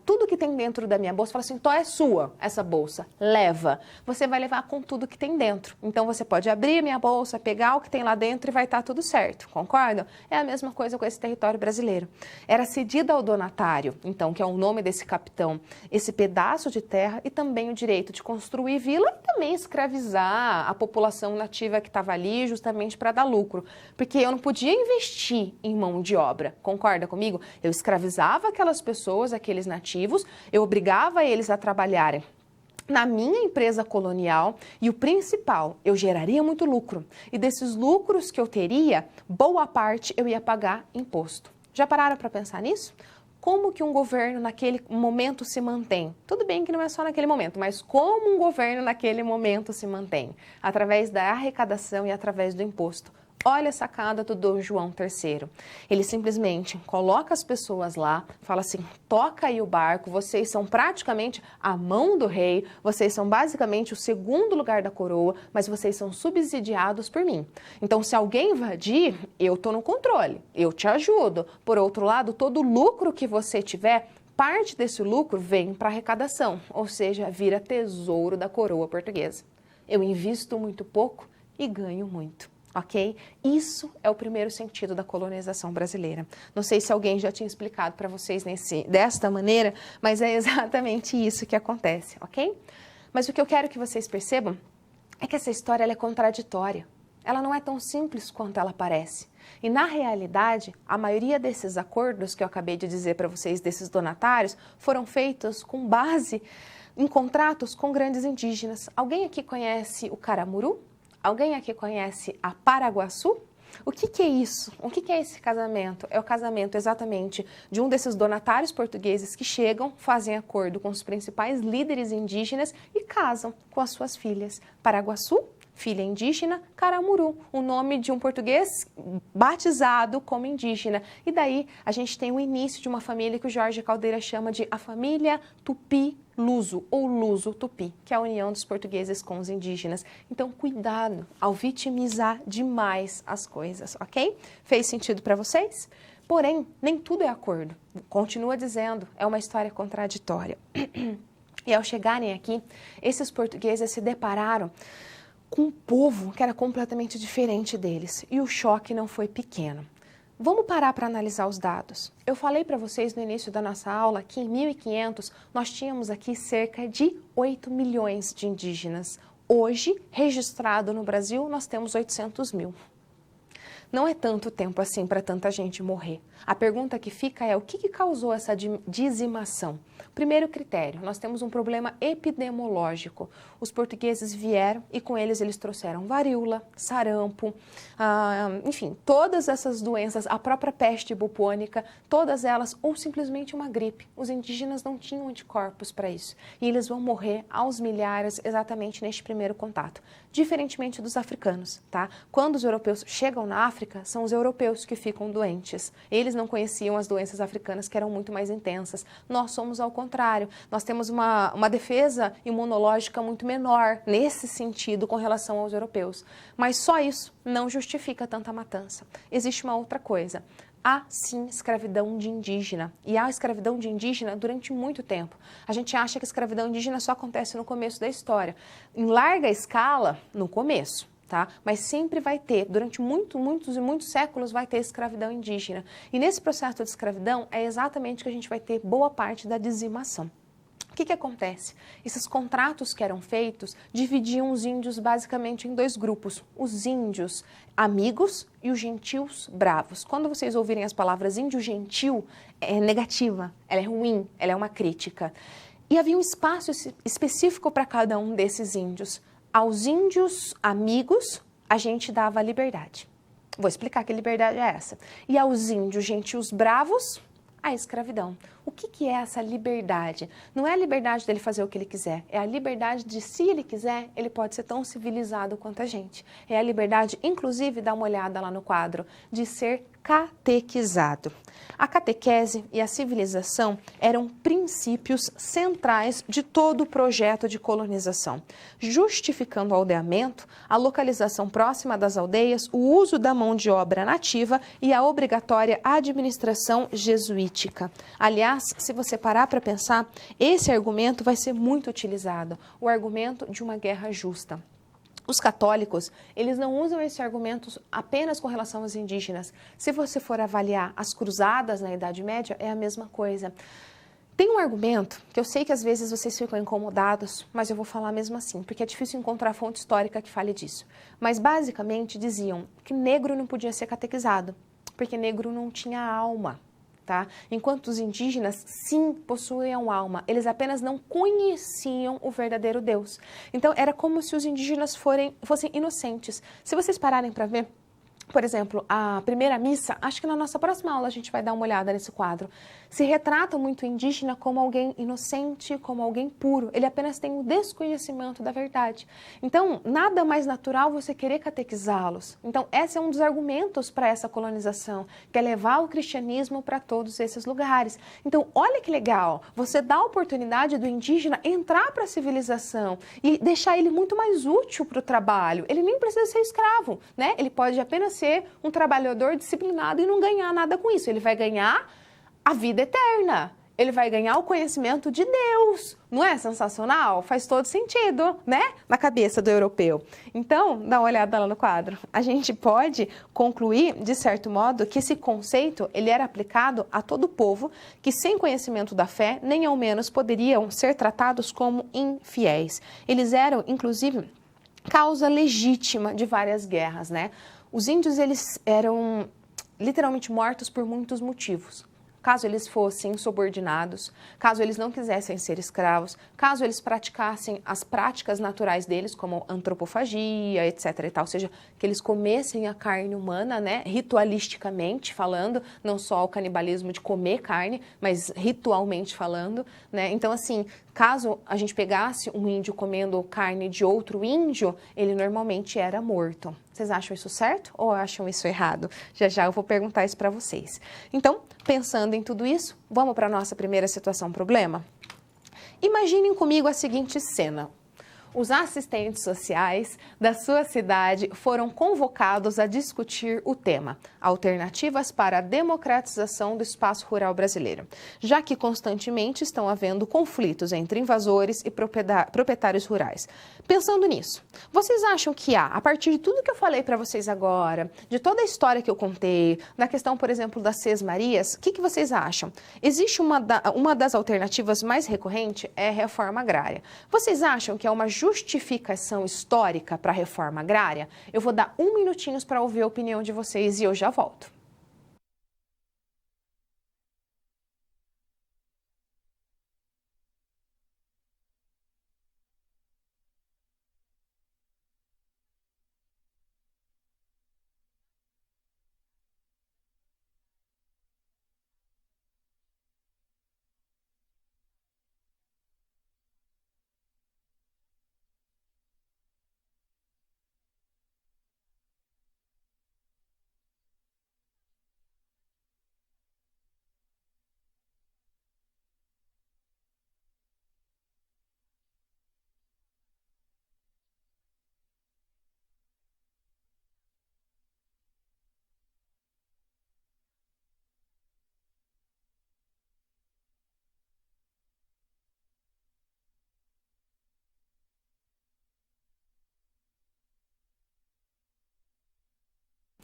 tudo que tem dentro da minha bolsa, fala assim, então é sua essa bolsa, leva. Você vai levar com tudo que tem dentro. Então você pode abrir minha bolsa, pegar o que tem lá dentro e vai estar tudo certo, concordam? É a mesma coisa com esse território brasileiro. Era cedido ao donatário, então, que é o nome desse capitão, esse pedaço de terra e também o direito de construir vila e também escravizar a população nativa que estava ali justamente para dar lucro, porque eu não podia investir em mão de obra, concorda comigo? Eu escravizava aquelas pessoas, aqueles nativos, eu obrigava eles a trabalharem na minha empresa colonial e o principal, eu geraria muito lucro. E desses lucros que eu teria, boa parte eu ia pagar imposto. Já pararam para pensar nisso? Como que um governo naquele momento se mantém? Tudo bem que não é só naquele momento, mas como um governo naquele momento se mantém? Através da arrecadação e através do imposto. Olha a sacada do Dom João III. Ele simplesmente coloca as pessoas lá, fala assim, toca aí o barco, vocês são praticamente a mão do rei, vocês são basicamente o segundo lugar da coroa, mas vocês são subsidiados por mim. Então, se alguém invadir, eu estou no controle, eu te ajudo. Por outro lado, todo lucro que você tiver, parte desse lucro vem para arrecadação, ou seja, vira tesouro da coroa portuguesa. Eu invisto muito pouco e ganho muito. Ok? Isso é o primeiro sentido da colonização brasileira. Não sei se alguém já tinha explicado para vocês desta maneira, mas é exatamente isso que acontece, ok? Mas o que eu quero que vocês percebam é que essa história ela é contraditória. Ela não é tão simples quanto ela parece. E, na realidade, a maioria desses acordos que eu acabei de dizer para vocês, desses donatários, foram feitos com base em contratos com grandes indígenas. Alguém aqui conhece o Caramuru? Alguém aqui conhece a Paraguaçu? O que é isso? O que é esse casamento? É o casamento exatamente de um desses donatários portugueses que chegam, fazem acordo com os principais líderes indígenas e casam com as suas filhas. Paraguaçu, filha indígena, Caramuru, o nome de um português batizado como indígena. E daí a gente tem o início de uma família que o Jorge Caldeira chama de a família Tupi-Luso, ou Luso-Tupi, que é a união dos portugueses com os indígenas. Então, cuidado ao vitimizar demais as coisas, ok? Fez sentido para vocês? Porém, nem tudo é acordo. Continua dizendo, é uma história contraditória. E ao chegarem aqui, esses portugueses se depararam com um povo que era completamente diferente deles. E o choque não foi pequeno. Vamos parar para analisar os dados. Eu falei para vocês no início da nossa aula que em 1500 nós tínhamos aqui cerca de 8 milhões de indígenas. Hoje, registrado no Brasil, nós temos 800 mil. Não é tanto tempo assim para tanta gente morrer. A pergunta que fica é o que causou essa dizimação? Primeiro critério, nós temos um problema epidemiológico. Os portugueses vieram e com eles trouxeram varíola, sarampo, enfim, todas essas doenças, a própria peste bubônica, todas elas, ou simplesmente uma gripe. Os indígenas não tinham anticorpos para isso. E eles vão morrer aos milhares exatamente neste primeiro contato. Diferentemente dos africanos, tá? Quando os europeus chegam na África, são os europeus que ficam doentes. Eles não conheciam as doenças africanas que eram muito mais intensas. Nós somos ao contrário. Nós temos uma defesa imunológica muito menor nesse sentido com relação aos europeus. Mas só isso não justifica tanta matança. Existe uma outra coisa. Há, sim, escravidão de indígena. E há escravidão de indígena durante muito tempo. A gente acha que a escravidão indígena só acontece no começo da história. Em larga escala, no começo, tá? Mas sempre vai ter, durante muitos séculos, vai ter escravidão indígena. E nesse processo de escravidão, é exatamente que a gente vai ter boa parte da dizimação. O que acontece? Esses contratos que eram feitos dividiam os índios basicamente em dois grupos. Os índios amigos e os gentios bravos. Quando vocês ouvirem as palavras índio gentil, é negativa, ela é ruim, ela é uma crítica. E havia um espaço específico para cada um desses índios. Aos índios amigos, a gente dava liberdade. Vou explicar que liberdade é essa. E aos índios gentios bravos, a escravidão. O que é essa liberdade? Não é a liberdade dele fazer o que ele quiser, é a liberdade de, se ele quiser, ele pode ser tão civilizado quanto a gente. É a liberdade, inclusive, dá uma olhada lá no quadro, de ser catequizado. A catequese e a civilização eram princípios centrais de todo o projeto de colonização, justificando o aldeamento, a localização próxima das aldeias, o uso da mão de obra nativa e a obrigatória administração jesuítica. Aliás, se você parar para pensar, esse argumento vai ser muito utilizado, o argumento de uma guerra justa. Os católicos, eles não usam esse argumento apenas com relação aos indígenas. Se você for avaliar as cruzadas na Idade Média, é a mesma coisa. Tem um argumento que eu sei que às vezes vocês ficam incomodados, mas eu vou falar mesmo assim, porque é difícil encontrar fonte histórica que fale disso. Mas basicamente diziam que negro não podia ser catequizado, porque negro não tinha alma. Tá? Enquanto os indígenas, sim, possuíam alma, eles apenas não conheciam o verdadeiro Deus. Então, era como se os indígenas fossem inocentes. Se vocês pararem para ver, por exemplo, a primeira missa, acho que na nossa próxima aula a gente vai dar uma olhada nesse quadro, se retrata muito o indígena como alguém inocente, como alguém puro. Ele apenas tem o desconhecimento da verdade. Então, nada mais natural você querer catequizá-los. Então, esse é um dos argumentos para essa colonização, que é levar o cristianismo para todos esses lugares. Então, olha que legal, você dá a oportunidade do indígena entrar para a civilização e deixar ele muito mais útil para o trabalho. Ele nem precisa ser escravo, né? Ele pode apenas ser um trabalhador disciplinado e não ganhar nada com isso. Ele vai ganhar a vida eterna. Ele vai ganhar o conhecimento de Deus. Não é sensacional? Faz todo sentido, né? Na cabeça do europeu. Então, dá uma olhada lá no quadro. A gente pode concluir, de certo modo, que esse conceito ele era aplicado a todo o povo que, sem conhecimento da fé, nem ao menos poderiam ser tratados como infiéis. Eles eram, inclusive, causa legítima de várias guerras, né? Os índios, eles eram literalmente mortos por muitos motivos. Caso eles fossem subordinados, caso eles não quisessem ser escravos, caso eles praticassem as práticas naturais deles, como antropofagia, etc. e tal, ou seja, que eles comessem a carne humana, né, ritualisticamente falando, não só o canibalismo de comer carne, mas ritualmente falando, né? Então, assim, caso a gente pegasse um índio comendo carne de outro índio, ele normalmente era morto. Vocês acham isso certo ou acham isso errado? Já já eu vou perguntar isso para vocês. Então, pensando em tudo isso, vamos para a nossa primeira situação problema? Imaginem comigo a seguinte cena. Os assistentes sociais da sua cidade foram convocados a discutir o tema Alternativas para a Democratização do Espaço Rural Brasileiro, já que constantemente estão havendo conflitos entre invasores e proprietários rurais. Pensando nisso, vocês acham que a partir de tudo que eu falei para vocês agora, de toda a história que eu contei, da questão, por exemplo, das Sesmarias, o que vocês acham? Existe uma das alternativas mais recorrentes é a reforma agrária. Vocês acham que é uma justificação histórica para a reforma agrária? Eu vou dar 1 minutinho para ouvir a opinião de vocês e eu já volto.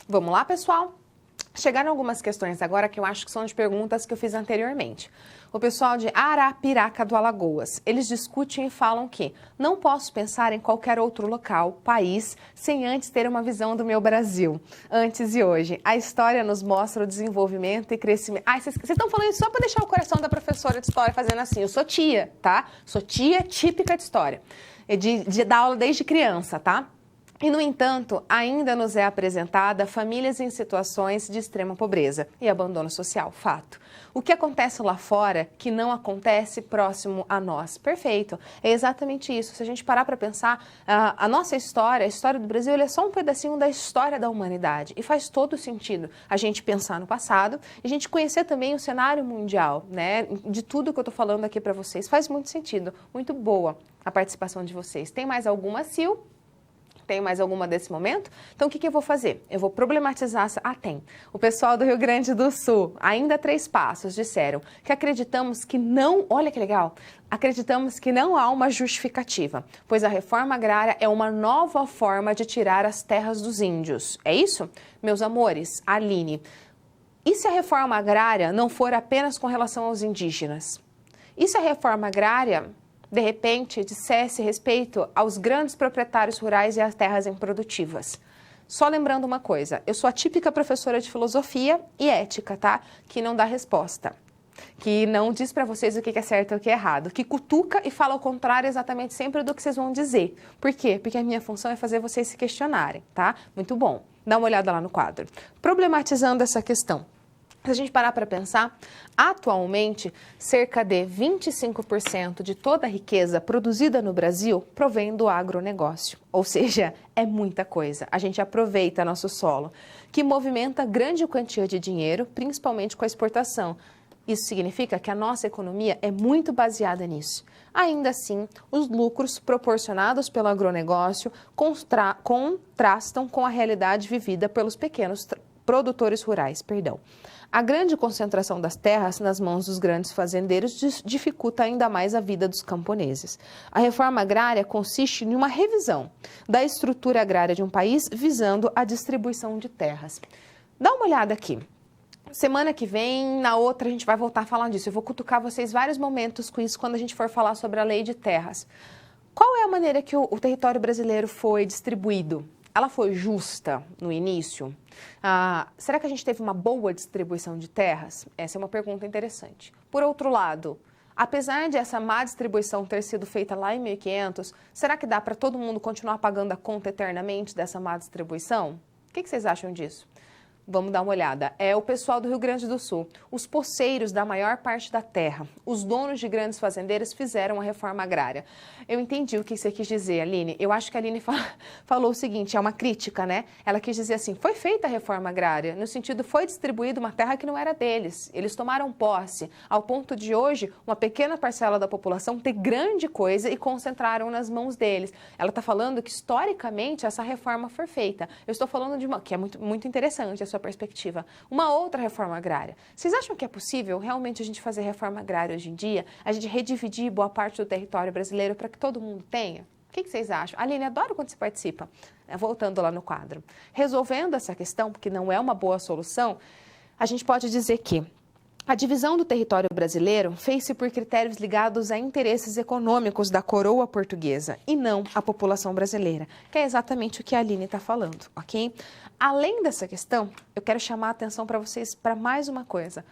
Vamos lá, pessoal? Chegaram algumas questões agora que eu acho que são de perguntas que eu fiz anteriormente. O pessoal de Arapiraca do Alagoas, eles discutem e falam que não posso pensar em qualquer outro local, país, sem antes ter uma visão do meu Brasil, antes e hoje. A história nos mostra o desenvolvimento e crescimento. Vocês estão falando isso só para deixar o coração da professora de história fazendo assim. Eu sou tia, tá? Sou tia típica de história, de dar aula desde criança, tá? E, no entanto, ainda nos é apresentada famílias em situações de extrema pobreza e abandono social, fato. O que acontece lá fora que não acontece próximo a nós? Perfeito, é exatamente isso. Se a gente parar para pensar, a nossa história, a história do Brasil, é só um pedacinho da história da humanidade. E faz todo sentido a gente pensar no passado e a gente conhecer também o cenário mundial, né? De tudo que eu estou falando aqui para vocês. Faz muito sentido, muito boa a participação de vocês. Tem mais alguma, Sil? Tem mais alguma desse momento? Então, o que eu vou fazer? Eu vou problematizar... tem. O pessoal do Rio Grande do Sul, ainda 3 passos, disseram que acreditamos que não... Olha que legal! Acreditamos que não há uma justificativa, pois a reforma agrária é uma nova forma de tirar as terras dos índios. É isso? Meus amores, Aline, e se a reforma agrária não for apenas com relação aos indígenas? E se a reforma agrária... de repente, dissesse respeito aos grandes proprietários rurais e às terras improdutivas. Só lembrando uma coisa, eu sou a típica professora de filosofia e ética, tá? Que não dá resposta, que não diz para vocês o que é certo e o que é errado, que cutuca e fala o contrário exatamente sempre do que vocês vão dizer. Por quê? Porque a minha função é fazer vocês se questionarem, tá? Muito bom. Dá uma olhada lá no quadro. Problematizando essa questão. Se a gente parar para pensar, atualmente, cerca de 25% de toda a riqueza produzida no Brasil provém do agronegócio. Ou seja, é muita coisa. A gente aproveita nosso solo, que movimenta grande quantia de dinheiro, principalmente com a exportação. Isso significa que a nossa economia é muito baseada nisso. Ainda assim, os lucros proporcionados pelo agronegócio contrastam com a realidade vivida pelos pequenos produtores rurais. A grande concentração das terras nas mãos dos grandes fazendeiros dificulta ainda mais a vida dos camponeses. A reforma agrária consiste em uma revisão da estrutura agrária de um país visando a distribuição de terras. Dá uma olhada aqui. Semana que vem, na outra, a gente vai voltar a falar disso. Eu vou cutucar vocês vários momentos com isso quando a gente for falar sobre a lei de terras. Qual é a maneira que o território brasileiro foi distribuído? Ela foi justa no início? Será que a gente teve uma boa distribuição de terras? Essa é uma pergunta interessante. Por outro lado, apesar de essa má distribuição ter sido feita lá em 1500, será que dá para todo mundo continuar pagando a conta eternamente dessa má distribuição? O que vocês acham disso? Vamos dar uma olhada. É o pessoal do Rio Grande do Sul. Os poceiros da maior parte da terra, os donos de grandes fazendeiros fizeram a reforma agrária. Eu entendi o que você quis dizer, Aline. Eu acho que a Aline falou o seguinte, é uma crítica, né? Ela quis dizer assim, foi feita a reforma agrária, no sentido, foi distribuída uma terra que não era deles. Eles tomaram posse, ao ponto de hoje, uma pequena parcela da população ter grande coisa e concentraram nas mãos deles. Ela está falando que, historicamente, essa reforma foi feita. Eu estou falando de uma, que é muito interessante, sua perspectiva, uma outra reforma agrária. Vocês acham que é possível realmente a gente fazer reforma agrária hoje em dia? A gente redividir boa parte do território brasileiro para que todo mundo tenha? O que vocês acham? Aline, adoro quando você participa. Voltando lá no quadro. Resolvendo essa questão, porque não é uma boa solução, a gente pode dizer que a divisão do território brasileiro fez-se por critérios ligados a interesses econômicos da coroa portuguesa e não a população brasileira, que é exatamente o que a Aline está falando, ok? Além dessa questão, eu quero chamar a atenção para vocês para mais uma coisa.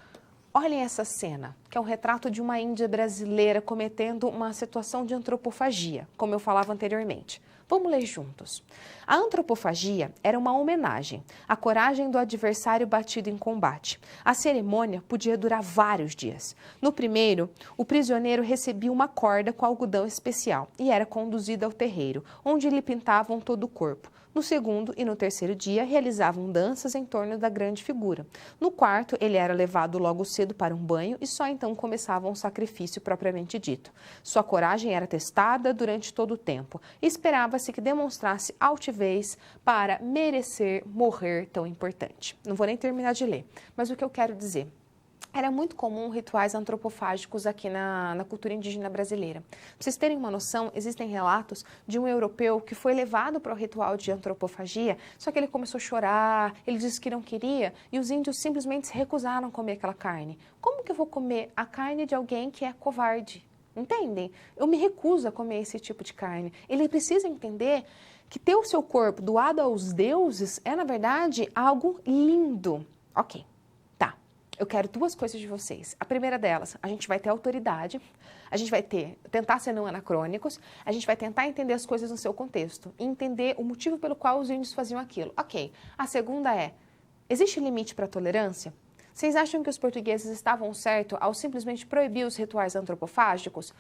Olhem essa cena, que é um retrato de uma índia brasileira cometendo uma situação de antropofagia, como eu falava anteriormente. Vamos ler juntos. A antropofagia era uma homenagem à coragem do adversário batido em combate. A cerimônia podia durar vários dias. No primeiro, o prisioneiro recebia uma corda com algodão especial e era conduzido ao terreiro, onde lhe pintavam todo o corpo. No segundo e no terceiro dia, realizavam danças em torno da grande figura. No quarto, ele era levado logo cedo para um banho e só então começava um sacrifício propriamente dito. Sua coragem era testada durante todo o tempo e esperava-se que demonstrasse altivez para merecer morrer tão importante. Não vou nem terminar de ler, mas o que eu quero dizer? Era muito comum rituais antropofágicos aqui na cultura indígena brasileira. Para vocês terem uma noção, existem relatos de um europeu que foi levado para o ritual de antropofagia, só que ele começou a chorar, ele disse que não queria, e os índios simplesmente se recusaram a comer aquela carne. Como que eu vou comer a carne de alguém que é covarde? Entendem? Eu me recuso a comer esse tipo de carne. Ele precisa entender que ter o seu corpo doado aos deuses é, na verdade, algo lindo. Ok. Eu quero duas coisas de vocês. A primeira delas, a gente vai ter autoridade, a gente vai tentar ser não anacrônicos, a gente vai tentar entender as coisas no seu contexto e entender o motivo pelo qual os índios faziam aquilo. Ok. A segunda é, existe limite para a tolerância? Vocês acham que os portugueses estavam certos ao simplesmente proibir os rituais antropofágicos?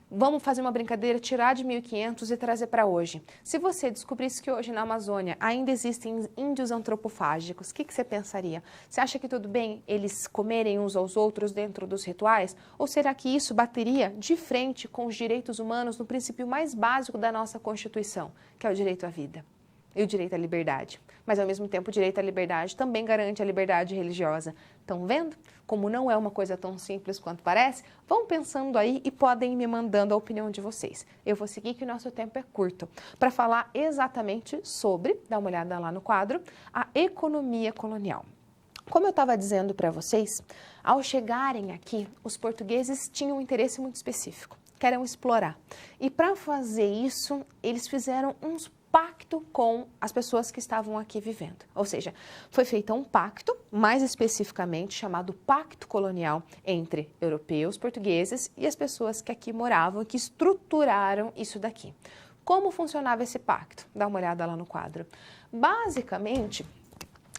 Vamos fazer uma brincadeira, tirar de 1500 e trazer para hoje. Se você descobrisse que hoje na Amazônia ainda existem índios antropofágicos, o que você pensaria? Você acha que tudo bem eles comerem uns aos outros dentro dos rituais? Ou será que isso bateria de frente com os direitos humanos no princípio mais básico da nossa Constituição, que é o direito à vida e o direito à liberdade? Mas, ao mesmo tempo, o direito à liberdade também garante a liberdade religiosa. Estão vendo como não é uma coisa tão simples quanto parece? Vão pensando aí e podem ir me mandando a opinião de vocês. Eu vou seguir que o nosso tempo é curto para falar exatamente sobre, dá uma olhada lá no quadro, a economia colonial. Como eu estava dizendo para vocês, ao chegarem aqui, os portugueses tinham um interesse muito específico, que era explorar. E para fazer isso, eles fizeram uns pacto com as pessoas que estavam aqui vivendo. Ou seja, foi feito um pacto, mais especificamente chamado Pacto Colonial, entre europeus, portugueses e as pessoas que aqui moravam e que estruturaram isso daqui. Como funcionava esse pacto? Dá uma olhada lá no quadro. Basicamente,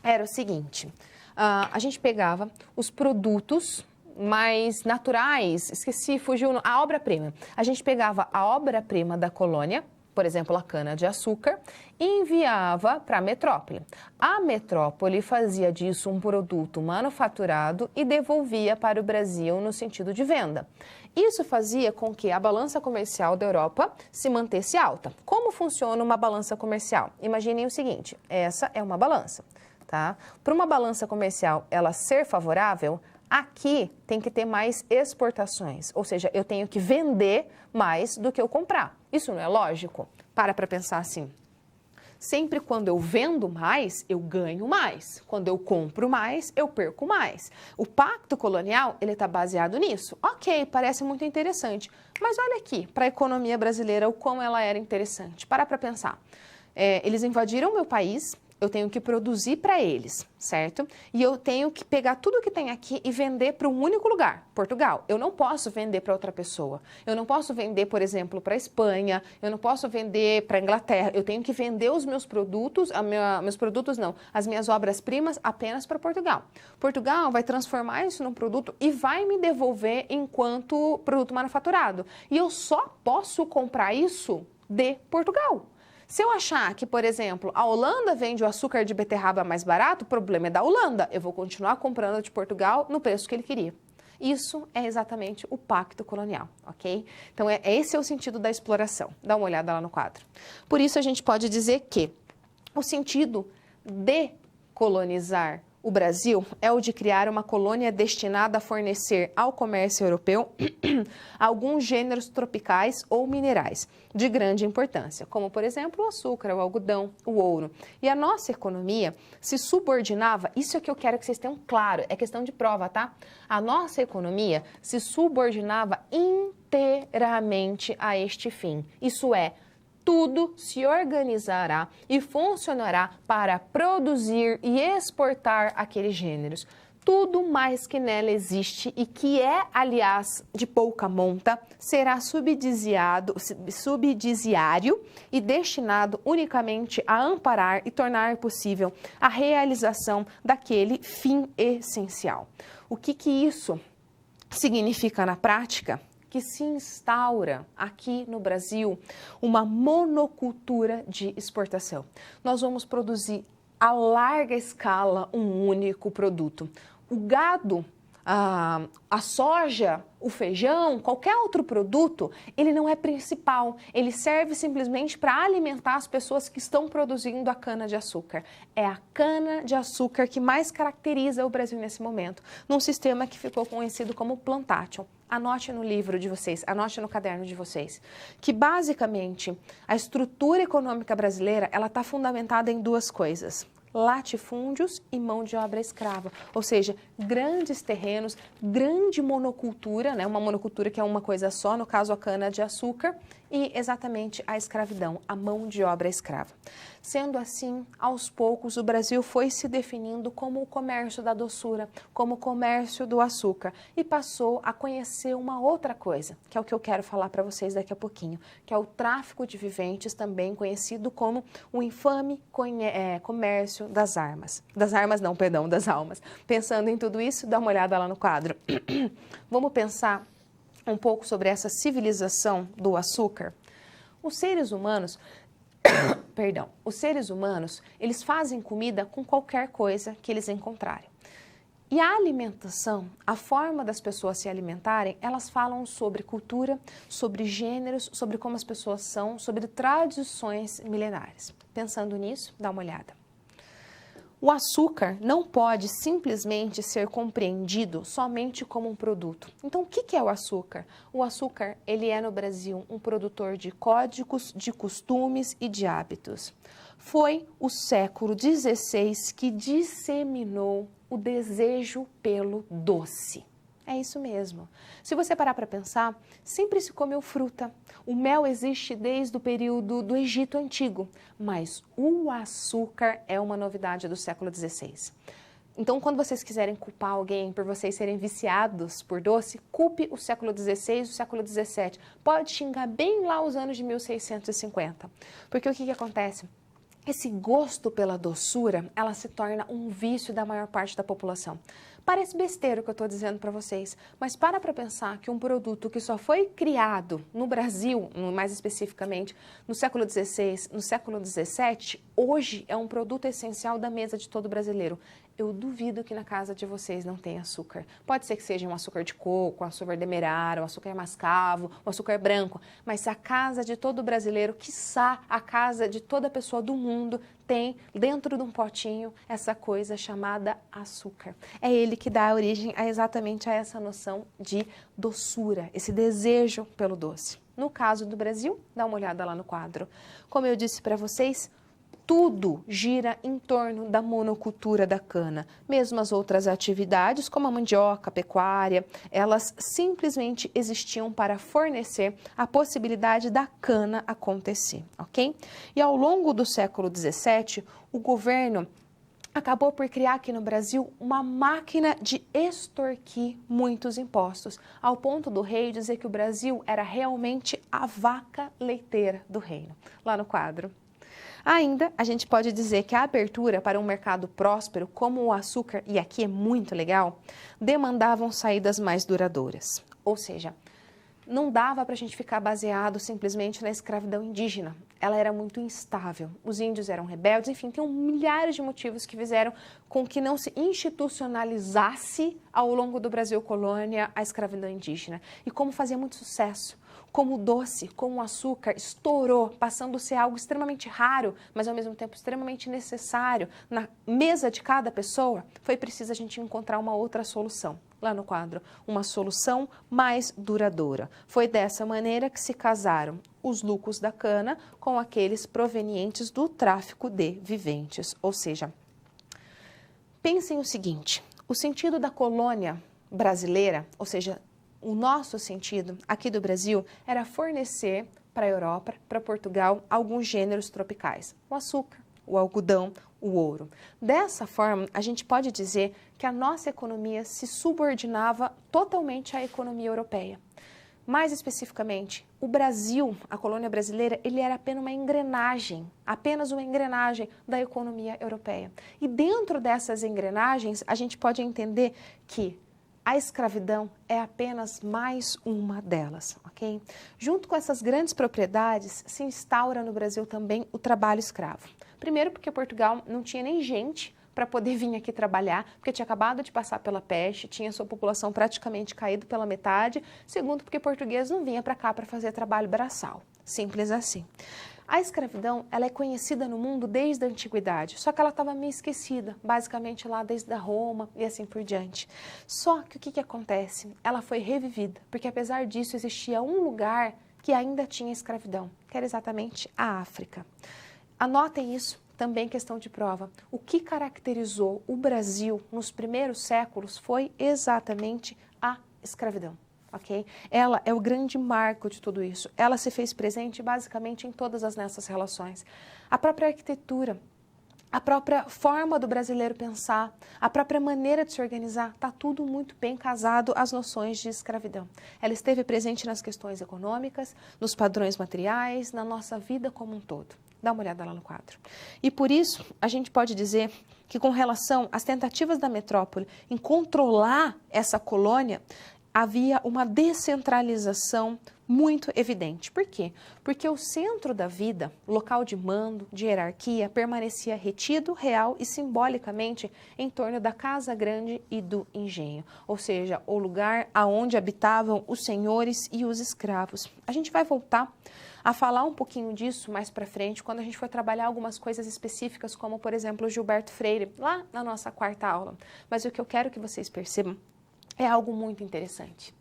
era o seguinte, a gente pegava os produtos mais naturais, fugiu a obra-prima. A gente pegava a obra-prima da colônia, por exemplo, a cana-de-açúcar, e enviava para a metrópole. A metrópole fazia disso um produto manufaturado e devolvia para o Brasil no sentido de venda. Isso fazia com que a balança comercial da Europa se mantesse alta. Como funciona uma balança comercial? Imaginem o seguinte, essa é uma balança, tá? Para uma balança comercial ela ser favorável, aqui tem que ter mais exportações, ou seja, eu tenho que vender mais do que eu comprar. Isso não é lógico? Para pensar assim. sempre quando eu vendo mais, eu ganho mais. Quando eu compro mais, eu perco mais. O pacto colonial, ele está baseado nisso. Ok, parece muito interessante. Mas olha aqui, para a economia brasileira, o quão ela era interessante. Para pensar. Eles invadiram meu país, eu tenho que produzir para eles, certo? E eu tenho que pegar tudo que tem aqui e vender para um único lugar, Portugal. Eu não posso vender para outra pessoa. Eu não posso vender, por exemplo, para a Espanha. Eu não posso vender para a Inglaterra. Eu tenho que vender os meus produtos, as minhas obras-primas apenas para Portugal. Portugal vai transformar isso num produto e vai me devolver enquanto produto manufaturado. E eu só posso comprar isso de Portugal. Se eu achar que, por exemplo, a Holanda vende o açúcar de beterraba mais barato, o problema é da Holanda. Eu vou continuar comprando de Portugal no preço que ele queria. Isso é exatamente o pacto colonial, ok? Então, esse é o sentido da exploração. Dá uma olhada lá no quadro. Por isso, a gente pode dizer que o sentido de colonizar o Brasil é o de criar uma colônia destinada a fornecer ao comércio europeu alguns gêneros tropicais ou minerais de grande importância, como, por exemplo, o açúcar, o algodão, o ouro. E a nossa economia se subordinava, isso é que eu quero que vocês tenham claro, é questão de prova, tá? A nossa economia se subordinava inteiramente a este fim. Isso é, tudo se organizará e funcionará para produzir e exportar aqueles gêneros. Tudo mais que nela existe e que é, aliás, de pouca monta, será subsidiário e destinado unicamente a amparar e tornar possível a realização daquele fim essencial. O que isso significa na prática? Que se instaura aqui no Brasil uma monocultura de exportação. Nós vamos produzir a larga escala um único produto. O gado, a soja, o feijão, qualquer outro produto, ele não é principal. Ele serve simplesmente para alimentar as pessoas que estão produzindo a cana-de-açúcar. É a cana-de-açúcar que mais caracteriza o Brasil nesse momento, num sistema que ficou conhecido como plantation. Anote no livro de vocês, anote no caderno de vocês, que basicamente a estrutura econômica brasileira, ela está fundamentada em duas coisas: latifúndios e mão de obra escrava, ou seja, grandes terrenos, grande monocultura, né? Uma monocultura que é uma coisa só, no caso a cana-de-açúcar, e exatamente a escravidão, a mão de obra escrava. Sendo assim, aos poucos, o Brasil foi se definindo como o comércio da doçura, como o comércio do açúcar, e passou a conhecer uma outra coisa, que é o que eu quero falar para vocês daqui a pouquinho, que é o tráfico de viventes, também conhecido como o infame comércio das armas. Das almas. Pensando em tudo isso, dá uma olhada lá no quadro. Vamos pensar um pouco sobre essa civilização do açúcar. Os seres humanos, eles fazem comida com qualquer coisa que eles encontrarem. E a alimentação, a forma das pessoas se alimentarem, elas falam sobre cultura, sobre gêneros, sobre como as pessoas são, sobre tradições milenares. Pensando nisso, dá uma olhada. O açúcar não pode simplesmente ser compreendido somente como um produto. Então, o que é o açúcar? O açúcar, ele é no Brasil um produtor de códigos, de costumes e de hábitos. Foi o século XVI que disseminou o desejo pelo doce. É isso mesmo. Se você parar para pensar, sempre se comeu fruta. O mel existe desde o período do Egito Antigo, mas o açúcar é uma novidade do século XVI. Então, quando vocês quiserem culpar alguém por vocês serem viciados por doce, culpe o século XVI, o século XVII. Pode xingar bem lá os anos de 1650. Porque o que acontece? Esse gosto pela doçura, ela se torna um vício da maior parte da população. Parece besteira o que eu estou dizendo para vocês, mas para pensar que um produto que só foi criado no Brasil, mais especificamente no século XVI, no século XVII, hoje é um produto essencial da mesa de todo brasileiro. Eu duvido que na casa de vocês não tenha açúcar. Pode ser que seja um açúcar de coco, um açúcar demerara, um açúcar mascavo, um açúcar branco, mas a casa de todo brasileiro, quiçá a casa de toda pessoa do mundo, tem dentro de um potinho essa coisa chamada açúcar. É ele que dá origem exatamente a essa noção de doçura, esse desejo pelo doce. No caso do Brasil, dá uma olhada lá no quadro. Como eu disse para vocês, tudo gira em torno da monocultura da cana. Mesmo as outras atividades, como a mandioca, a pecuária, elas simplesmente existiam para fornecer a possibilidade da cana acontecer, ok? E ao longo do século XVII, o governo acabou por criar aqui no Brasil uma máquina de extorquir muitos impostos, ao ponto do rei dizer que o Brasil era realmente a vaca leiteira do reino, lá no quadro. Ainda, a gente pode dizer que a abertura para um mercado próspero, como o açúcar, e aqui é muito legal, demandavam saídas mais duradouras. Ou seja, não dava para a gente ficar baseado simplesmente na escravidão indígena. Ela era muito instável. Os índios eram rebeldes, enfim, tem milhares de motivos que fizeram com que não se institucionalizasse ao longo do Brasil colônia a escravidão indígena. E como fazia muito sucesso, como o doce, como o açúcar estourou, passando a ser algo extremamente raro, mas ao mesmo tempo extremamente necessário na mesa de cada pessoa, foi preciso a gente encontrar uma outra solução. Lá no quadro, uma solução mais duradoura. Foi dessa maneira que se casaram os lucros da cana com aqueles provenientes do tráfico de viventes. Ou seja, pensem o seguinte, o sentido da colônia brasileira, ou seja, o nosso sentido aqui do Brasil era fornecer para a Europa, para Portugal, alguns gêneros tropicais, o açúcar, o algodão, o ouro. Dessa forma, a gente pode dizer que a nossa economia se subordinava totalmente à economia europeia. Mais especificamente, o Brasil, a colônia brasileira, ele era apenas uma engrenagem da economia europeia. E dentro dessas engrenagens, a gente pode entender que a escravidão é apenas mais uma delas, ok? Junto com essas grandes propriedades, se instaura no Brasil também o trabalho escravo. Primeiro porque Portugal não tinha nem gente para poder vir aqui trabalhar, porque tinha acabado de passar pela peste, tinha sua população praticamente caído pela metade. Segundo porque português não vinha para cá para fazer trabalho braçal. Simples assim. A escravidão, ela é conhecida no mundo desde a antiguidade, só que ela estava meio esquecida, basicamente lá desde a Roma e assim por diante. Só que o que acontece? Ela foi revivida, porque apesar disso existia um lugar que ainda tinha escravidão, que era exatamente a África. Anotem isso, também questão de prova. O que caracterizou o Brasil nos primeiros séculos foi exatamente a escravidão. Okay? Ela é o grande marco de tudo isso. Ela se fez presente basicamente em todas as nossas relações. A própria arquitetura, a própria forma do brasileiro pensar, a própria maneira de se organizar, está tudo muito bem casado às noções de escravidão. Ela esteve presente nas questões econômicas, nos padrões materiais, na nossa vida como um todo. Dá uma olhada lá no quadro. E por isso, a gente pode dizer que com relação às tentativas da metrópole em controlar essa colônia, havia uma descentralização muito evidente. Por quê? Porque o centro da vida, local de mando, de hierarquia, permanecia retido, real e simbolicamente em torno da casa grande e do engenho, ou seja, o lugar aonde habitavam os senhores e os escravos. A gente vai voltar a falar um pouquinho disso mais para frente, quando a gente for trabalhar algumas coisas específicas, como, por exemplo, o Gilberto Freire, lá na nossa quarta aula. Mas o que eu quero que vocês percebam é algo muito interessante.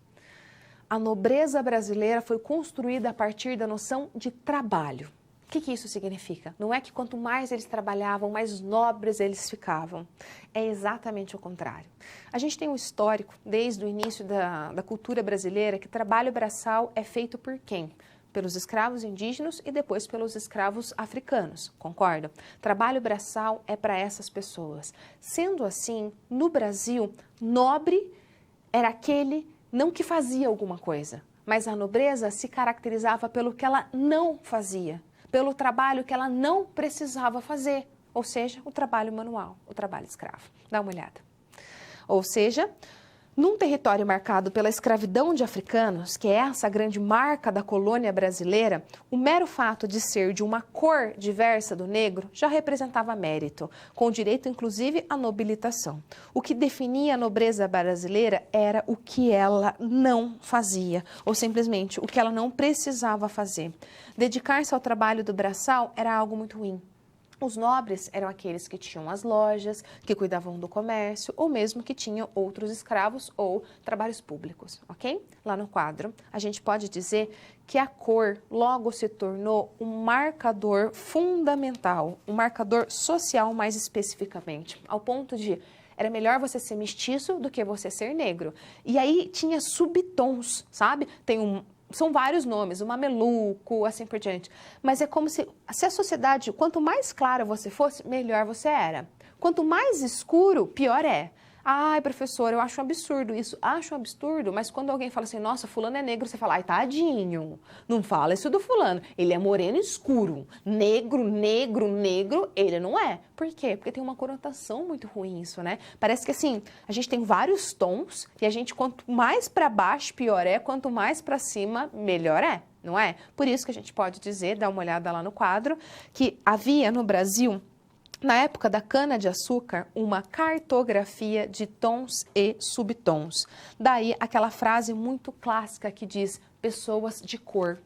A nobreza brasileira foi construída a partir da noção de trabalho. O que isso significa? Não é que quanto mais eles trabalhavam, mais nobres eles ficavam. É exatamente o contrário. A gente tem um histórico, desde o início da cultura brasileira, que trabalho braçal é feito por quem? Pelos escravos indígenas e depois pelos escravos africanos, concorda? Trabalho braçal é para essas pessoas. Sendo assim, no Brasil, nobre era aquele não que fazia alguma coisa, mas a nobreza se caracterizava pelo que ela não fazia, pelo trabalho que ela não precisava fazer, ou seja, o trabalho manual, o trabalho escravo. Dá uma olhada. Ou seja, num território marcado pela escravidão de africanos, que é essa grande marca da colônia brasileira, o mero fato de ser de uma cor diversa do negro já representava mérito, com direito inclusive à nobilitação. O que definia a nobreza brasileira era o que ela não fazia, ou simplesmente o que ela não precisava fazer. Dedicar-se ao trabalho do braçal era algo muito ruim. Os nobres eram aqueles que tinham as lojas, que cuidavam do comércio, ou mesmo que tinham outros escravos ou trabalhos públicos, ok? Lá no quadro, a gente pode dizer que a cor logo se tornou um marcador fundamental, um marcador social mais especificamente, ao ponto de era melhor você ser mestiço do que você ser negro. E aí tinha subtons, sabe? São vários nomes, o mameluco, assim por diante. Mas é como se a sociedade, quanto mais clara você fosse, melhor você era. Quanto mais escuro, pior é. Ai, professor, eu acho um absurdo isso. Acho um absurdo, mas quando alguém fala assim, nossa, fulano é negro, você fala, ai, tadinho. Não fala isso do fulano. Ele é moreno escuro. Negro, negro, negro, ele não é. Por quê? Porque tem uma conotação muito ruim isso, né? Parece que assim, a gente tem vários tons e a gente, quanto mais para baixo, pior é. Quanto mais para cima, melhor é. Não é? Por isso que a gente pode dizer, dá uma olhada lá no quadro, que havia no Brasil, na época da cana-de-açúcar, uma cartografia de tons e subtons. Daí aquela frase muito clássica que diz pessoas de cor.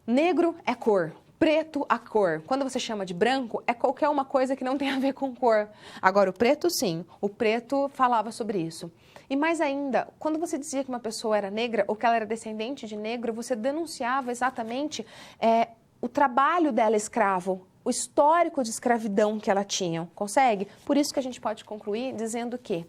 Negro é cor, preto a cor. Quando você chama de branco, é qualquer uma coisa que não tem a ver com cor. Agora, o preto, sim. O preto falava sobre isso. E mais ainda, quando você dizia que uma pessoa era negra ou que ela era descendente de negro, você denunciava exatamente o trabalho dela escravo, o histórico de escravidão que ela tinha, consegue? Por isso que a gente pode concluir dizendo que,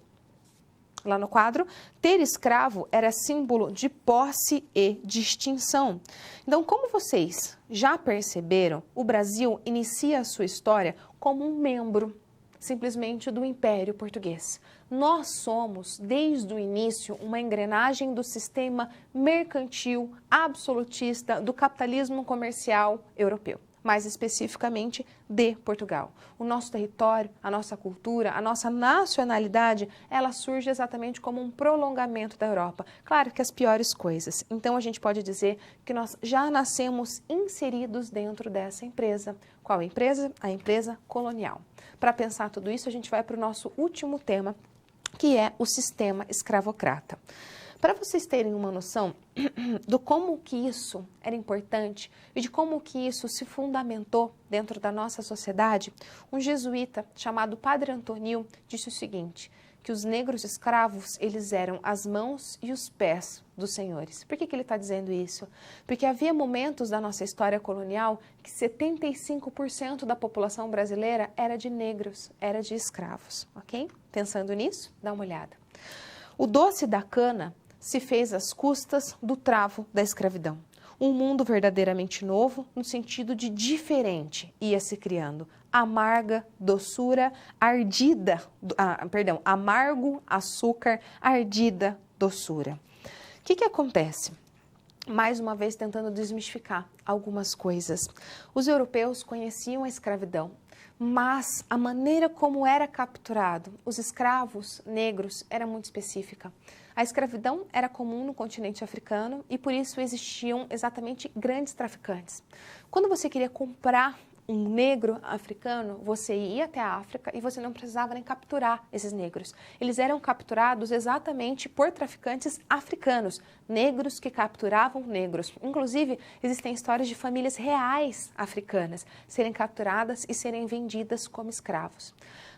lá no quadro, ter escravo era símbolo de posse e distinção. Então, como vocês já perceberam, o Brasil inicia a sua história como um membro, simplesmente, do Império Português. Nós somos, desde o início, uma engrenagem do sistema mercantil, absolutista, do capitalismo comercial europeu. Mais especificamente de Portugal. O nosso território, a nossa cultura, a nossa nacionalidade, ela surge exatamente como um prolongamento da Europa. Claro que as piores coisas. Então, a gente pode dizer que nós já nascemos inseridos dentro dessa empresa. Qual empresa? A empresa colonial. Para pensar tudo isso, a gente vai para o nosso último tema, que é o sistema escravocrata. Para vocês terem uma noção do como que isso era importante e de como que isso se fundamentou dentro da nossa sociedade, um jesuíta chamado Padre Antonio disse o seguinte, que os negros escravos, eles eram as mãos e os pés dos senhores. Por que ele está dizendo isso? Porque havia momentos da nossa história colonial que 75% da população brasileira era de negros, era de escravos, ok? Pensando nisso, dá uma olhada. O doce da cana se fez às custas do travo da escravidão. Um mundo verdadeiramente novo, no sentido de diferente, ia se criando. Amarga, doçura, ardida, amargo, açúcar, ardida, doçura. O que acontece? Mais uma vez tentando desmistificar algumas coisas. Os europeus conheciam a escravidão, mas a maneira como era capturado os escravos negros era muito específica. A escravidão era comum no continente africano e por isso existiam exatamente grandes traficantes. Quando você queria comprar um negro africano, você ia até a África e você não precisava nem capturar esses negros. Eles eram capturados exatamente por traficantes africanos, negros que capturavam negros. Inclusive, existem histórias de famílias reais africanas serem capturadas e serem vendidas como escravos.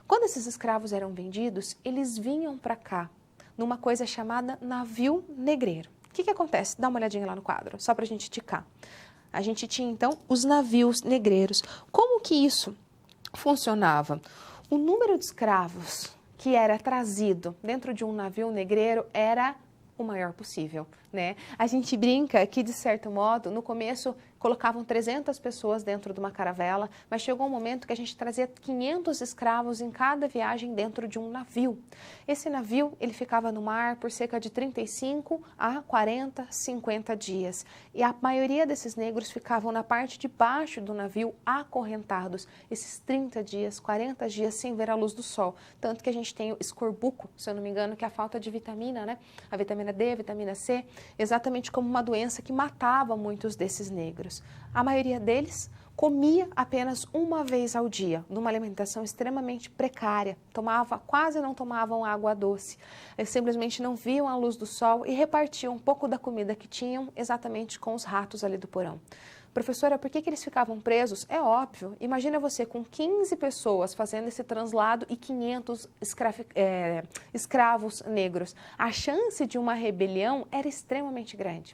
Quando esses escravos eram vendidos, eles vinham para cá numa coisa chamada navio negreiro. O que acontece? Dá uma olhadinha lá no quadro, só para a gente ticar. A gente tinha, então, os navios negreiros. Como que isso funcionava? O número de escravos que era trazido dentro de um navio negreiro era o maior possível, né? A gente brinca que, de certo modo, no começo colocavam 300 pessoas dentro de uma caravela, mas chegou um momento que a gente trazia 500 escravos em cada viagem dentro de um navio. Esse navio, ele ficava no mar por cerca de 35 a 40, 50 dias. E a maioria desses negros ficavam na parte de baixo do navio acorrentados, esses 30 dias, 40 dias sem ver a luz do sol. Tanto que a gente tem o escorbuco, se eu não me engano, que é a falta de vitamina, né? A vitamina D, a vitamina C, exatamente como uma doença que matava muitos desses negros. A maioria deles comia apenas uma vez ao dia, numa alimentação extremamente precária, quase não tomavam água doce, eles simplesmente não viam a luz do sol e repartiam um pouco da comida que tinham exatamente com os ratos ali do porão. Professora, por que eles ficavam presos? É óbvio, imagina você com 15 pessoas fazendo esse translado e 500 escravos negros. A chance de uma rebelião era extremamente grande.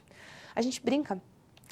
A gente brinca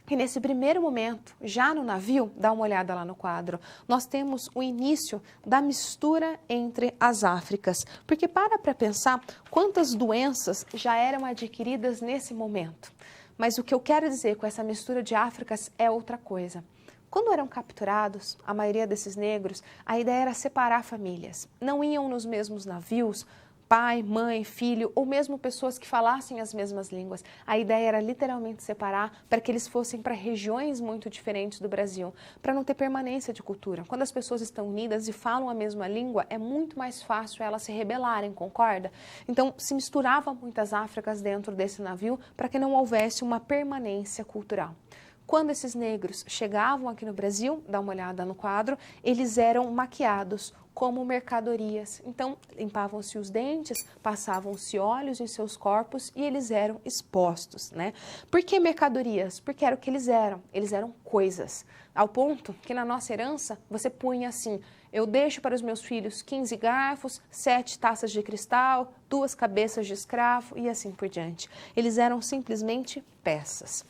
que nesse primeiro momento, já no navio, dá uma olhada lá no quadro, nós temos o início da mistura entre as Áfricas. Porque para pensar quantas doenças já eram adquiridas nesse momento. Mas o que eu quero dizer com essa mistura de Áfricas é outra coisa. Quando eram capturados, a maioria desses negros, a ideia era separar famílias. Não iam nos mesmos navios, pai, mãe, filho, ou mesmo pessoas que falassem as mesmas línguas. A ideia era literalmente separar para que eles fossem para regiões muito diferentes do Brasil, para não ter permanência de cultura. Quando as pessoas estão unidas e falam a mesma língua, é muito mais fácil elas se rebelarem, concorda? Então, se misturava muitas Áfricas dentro desse navio para que não houvesse uma permanência cultural. Quando esses negros chegavam aqui no Brasil, dá uma olhada no quadro, eles eram maquiados como mercadorias. Então, limpavam-se os dentes, passavam-se óleos em seus corpos e eles eram expostos, né? Por que mercadorias? Porque era o que eles eram coisas. Ao ponto que na nossa herança, você punha assim, eu deixo para os meus filhos 15 garfos, 7 taças de cristal, 2 cabeças de escravo e assim por diante. Eles eram simplesmente peças.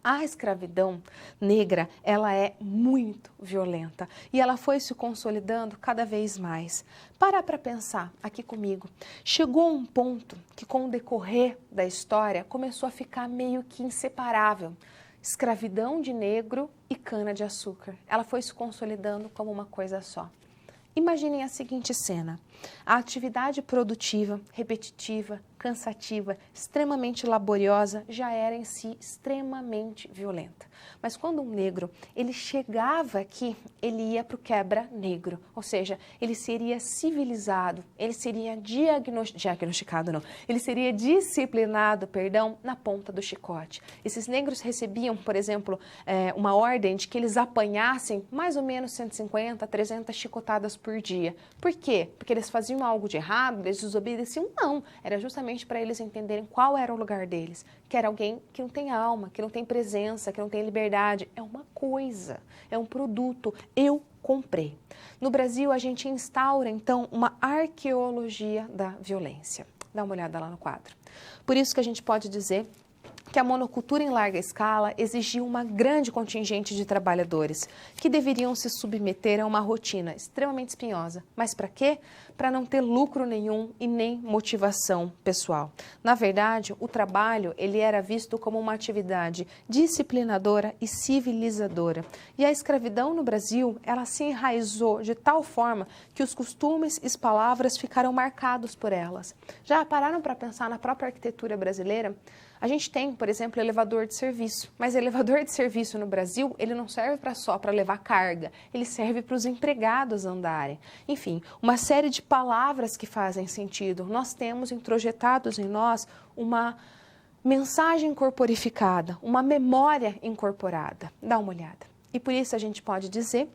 A escravidão negra, ela é muito violenta e ela foi se consolidando cada vez mais. Para pensar aqui comigo. Chegou um ponto que com o decorrer da história começou a ficar meio que inseparável. Escravidão de negro e cana-de-açúcar. Ela foi se consolidando como uma coisa só. Imaginem a seguinte cena. A atividade produtiva, repetitiva, cansativa, extremamente laboriosa, já era em si extremamente violenta. Mas quando um negro, ele chegava aqui, ele ia para o quebra-negro, ou seja, ele seria civilizado, ele seria ele seria disciplinado, na ponta do chicote. Esses negros recebiam, por exemplo, uma ordem de que eles apanhassem mais ou menos 150, 300 chicotadas por dia. Por quê? Porque eles faziam algo de errado, eles desobedeciam? Não, era justamente para eles entenderem qual era o lugar deles, que era alguém que não tem alma, que não tem presença, que não tem liberdade. É uma coisa, é um produto. Eu comprei. No Brasil, a gente instaura, então, uma arqueologia da violência. Dá uma olhada lá no quadro. Por isso que a gente pode dizer que a monocultura em larga escala exigiu uma grande contingente de trabalhadores que deveriam se submeter a uma rotina extremamente espinhosa. Mas para quê? Para não ter lucro nenhum e nem motivação pessoal. Na verdade, o trabalho ele era visto como uma atividade disciplinadora e civilizadora. E a escravidão no Brasil, ela se enraizou de tal forma que os costumes e as palavras ficaram marcados por elas. Já pararam para pensar na própria arquitetura brasileira? A gente tem, por exemplo, elevador de serviço, mas elevador de serviço no Brasil, ele não serve só para levar carga, ele serve para os empregados andarem. Enfim, uma série de palavras que fazem sentido. Nós temos introjetados em nós uma mensagem corporificada, uma memória incorporada. Dá uma olhada. E por isso a gente pode dizer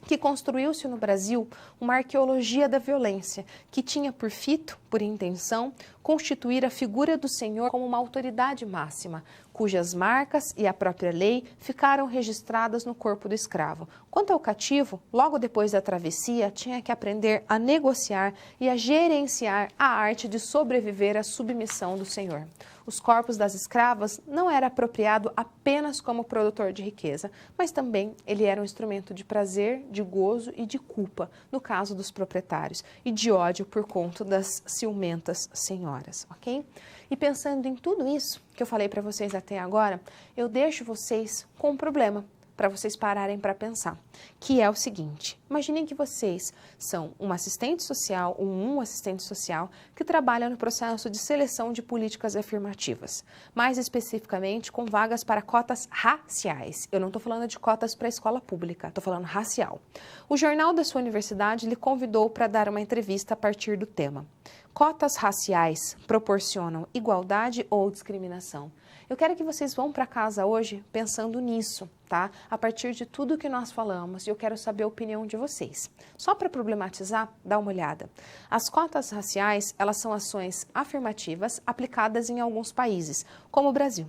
que construiu-se no Brasil uma arqueologia da violência, que tinha por fito, por intenção, constituir a figura do Senhor como uma autoridade máxima, cujas marcas e a própria lei ficaram registradas no corpo do escravo. Quanto ao cativo, logo depois da travessia, tinha que aprender a negociar e a gerenciar a arte de sobreviver à submissão do Senhor. Os corpos das escravas não era apropriado apenas como produtor de riqueza, mas também ele era um instrumento de prazer, de gozo e de culpa, no caso dos proprietários, e de ódio por conta das ciumentas senhoras, ok? E pensando em tudo isso que eu falei para vocês até agora, eu deixo vocês com um problema para vocês pararem para pensar, que é o seguinte: imaginem que vocês são um assistente social ou um assistente social que trabalha no processo de seleção de políticas afirmativas, mais especificamente com vagas para cotas raciais. Eu não estou falando de cotas para a escola pública, estou falando racial. O jornal da sua universidade lhe convidou para dar uma entrevista a partir do tema: cotas raciais proporcionam igualdade ou discriminação? Eu quero que vocês vão para casa hoje pensando nisso, tá? A partir de tudo que nós falamos, e eu quero saber a opinião de vocês. Só para problematizar, dá uma olhada. As cotas raciais, elas são ações afirmativas aplicadas em alguns países, como o Brasil.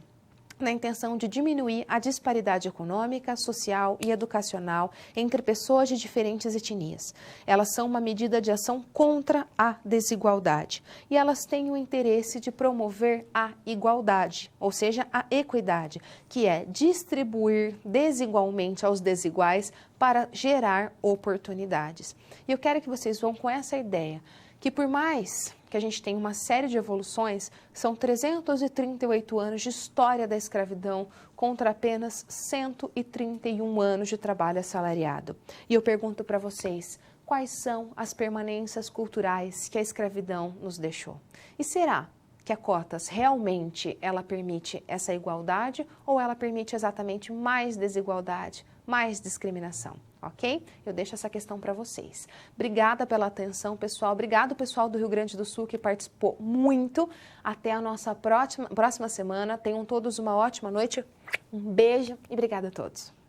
na intenção de diminuir a disparidade econômica, social e educacional entre pessoas de diferentes etnias. Elas são uma medida de ação contra a desigualdade e elas têm o interesse de promover a igualdade, ou seja, a equidade, que é distribuir desigualmente aos desiguais para gerar oportunidades. E eu quero que vocês vão com essa ideia, que por mais que a gente tem uma série de evoluções, são 338 anos de história da escravidão contra apenas 131 anos de trabalho assalariado. E eu pergunto para vocês, quais são as permanências culturais que a escravidão nos deixou? E será que a cotas realmente ela permite essa igualdade ou ela permite exatamente mais desigualdade, mais discriminação? Ok? Eu deixo essa questão para vocês. Obrigada pela atenção, pessoal. Obrigado, pessoal do Rio Grande do Sul, que participou muito. Até a nossa próxima semana. Tenham todos uma ótima noite. Um beijo e obrigada a todos.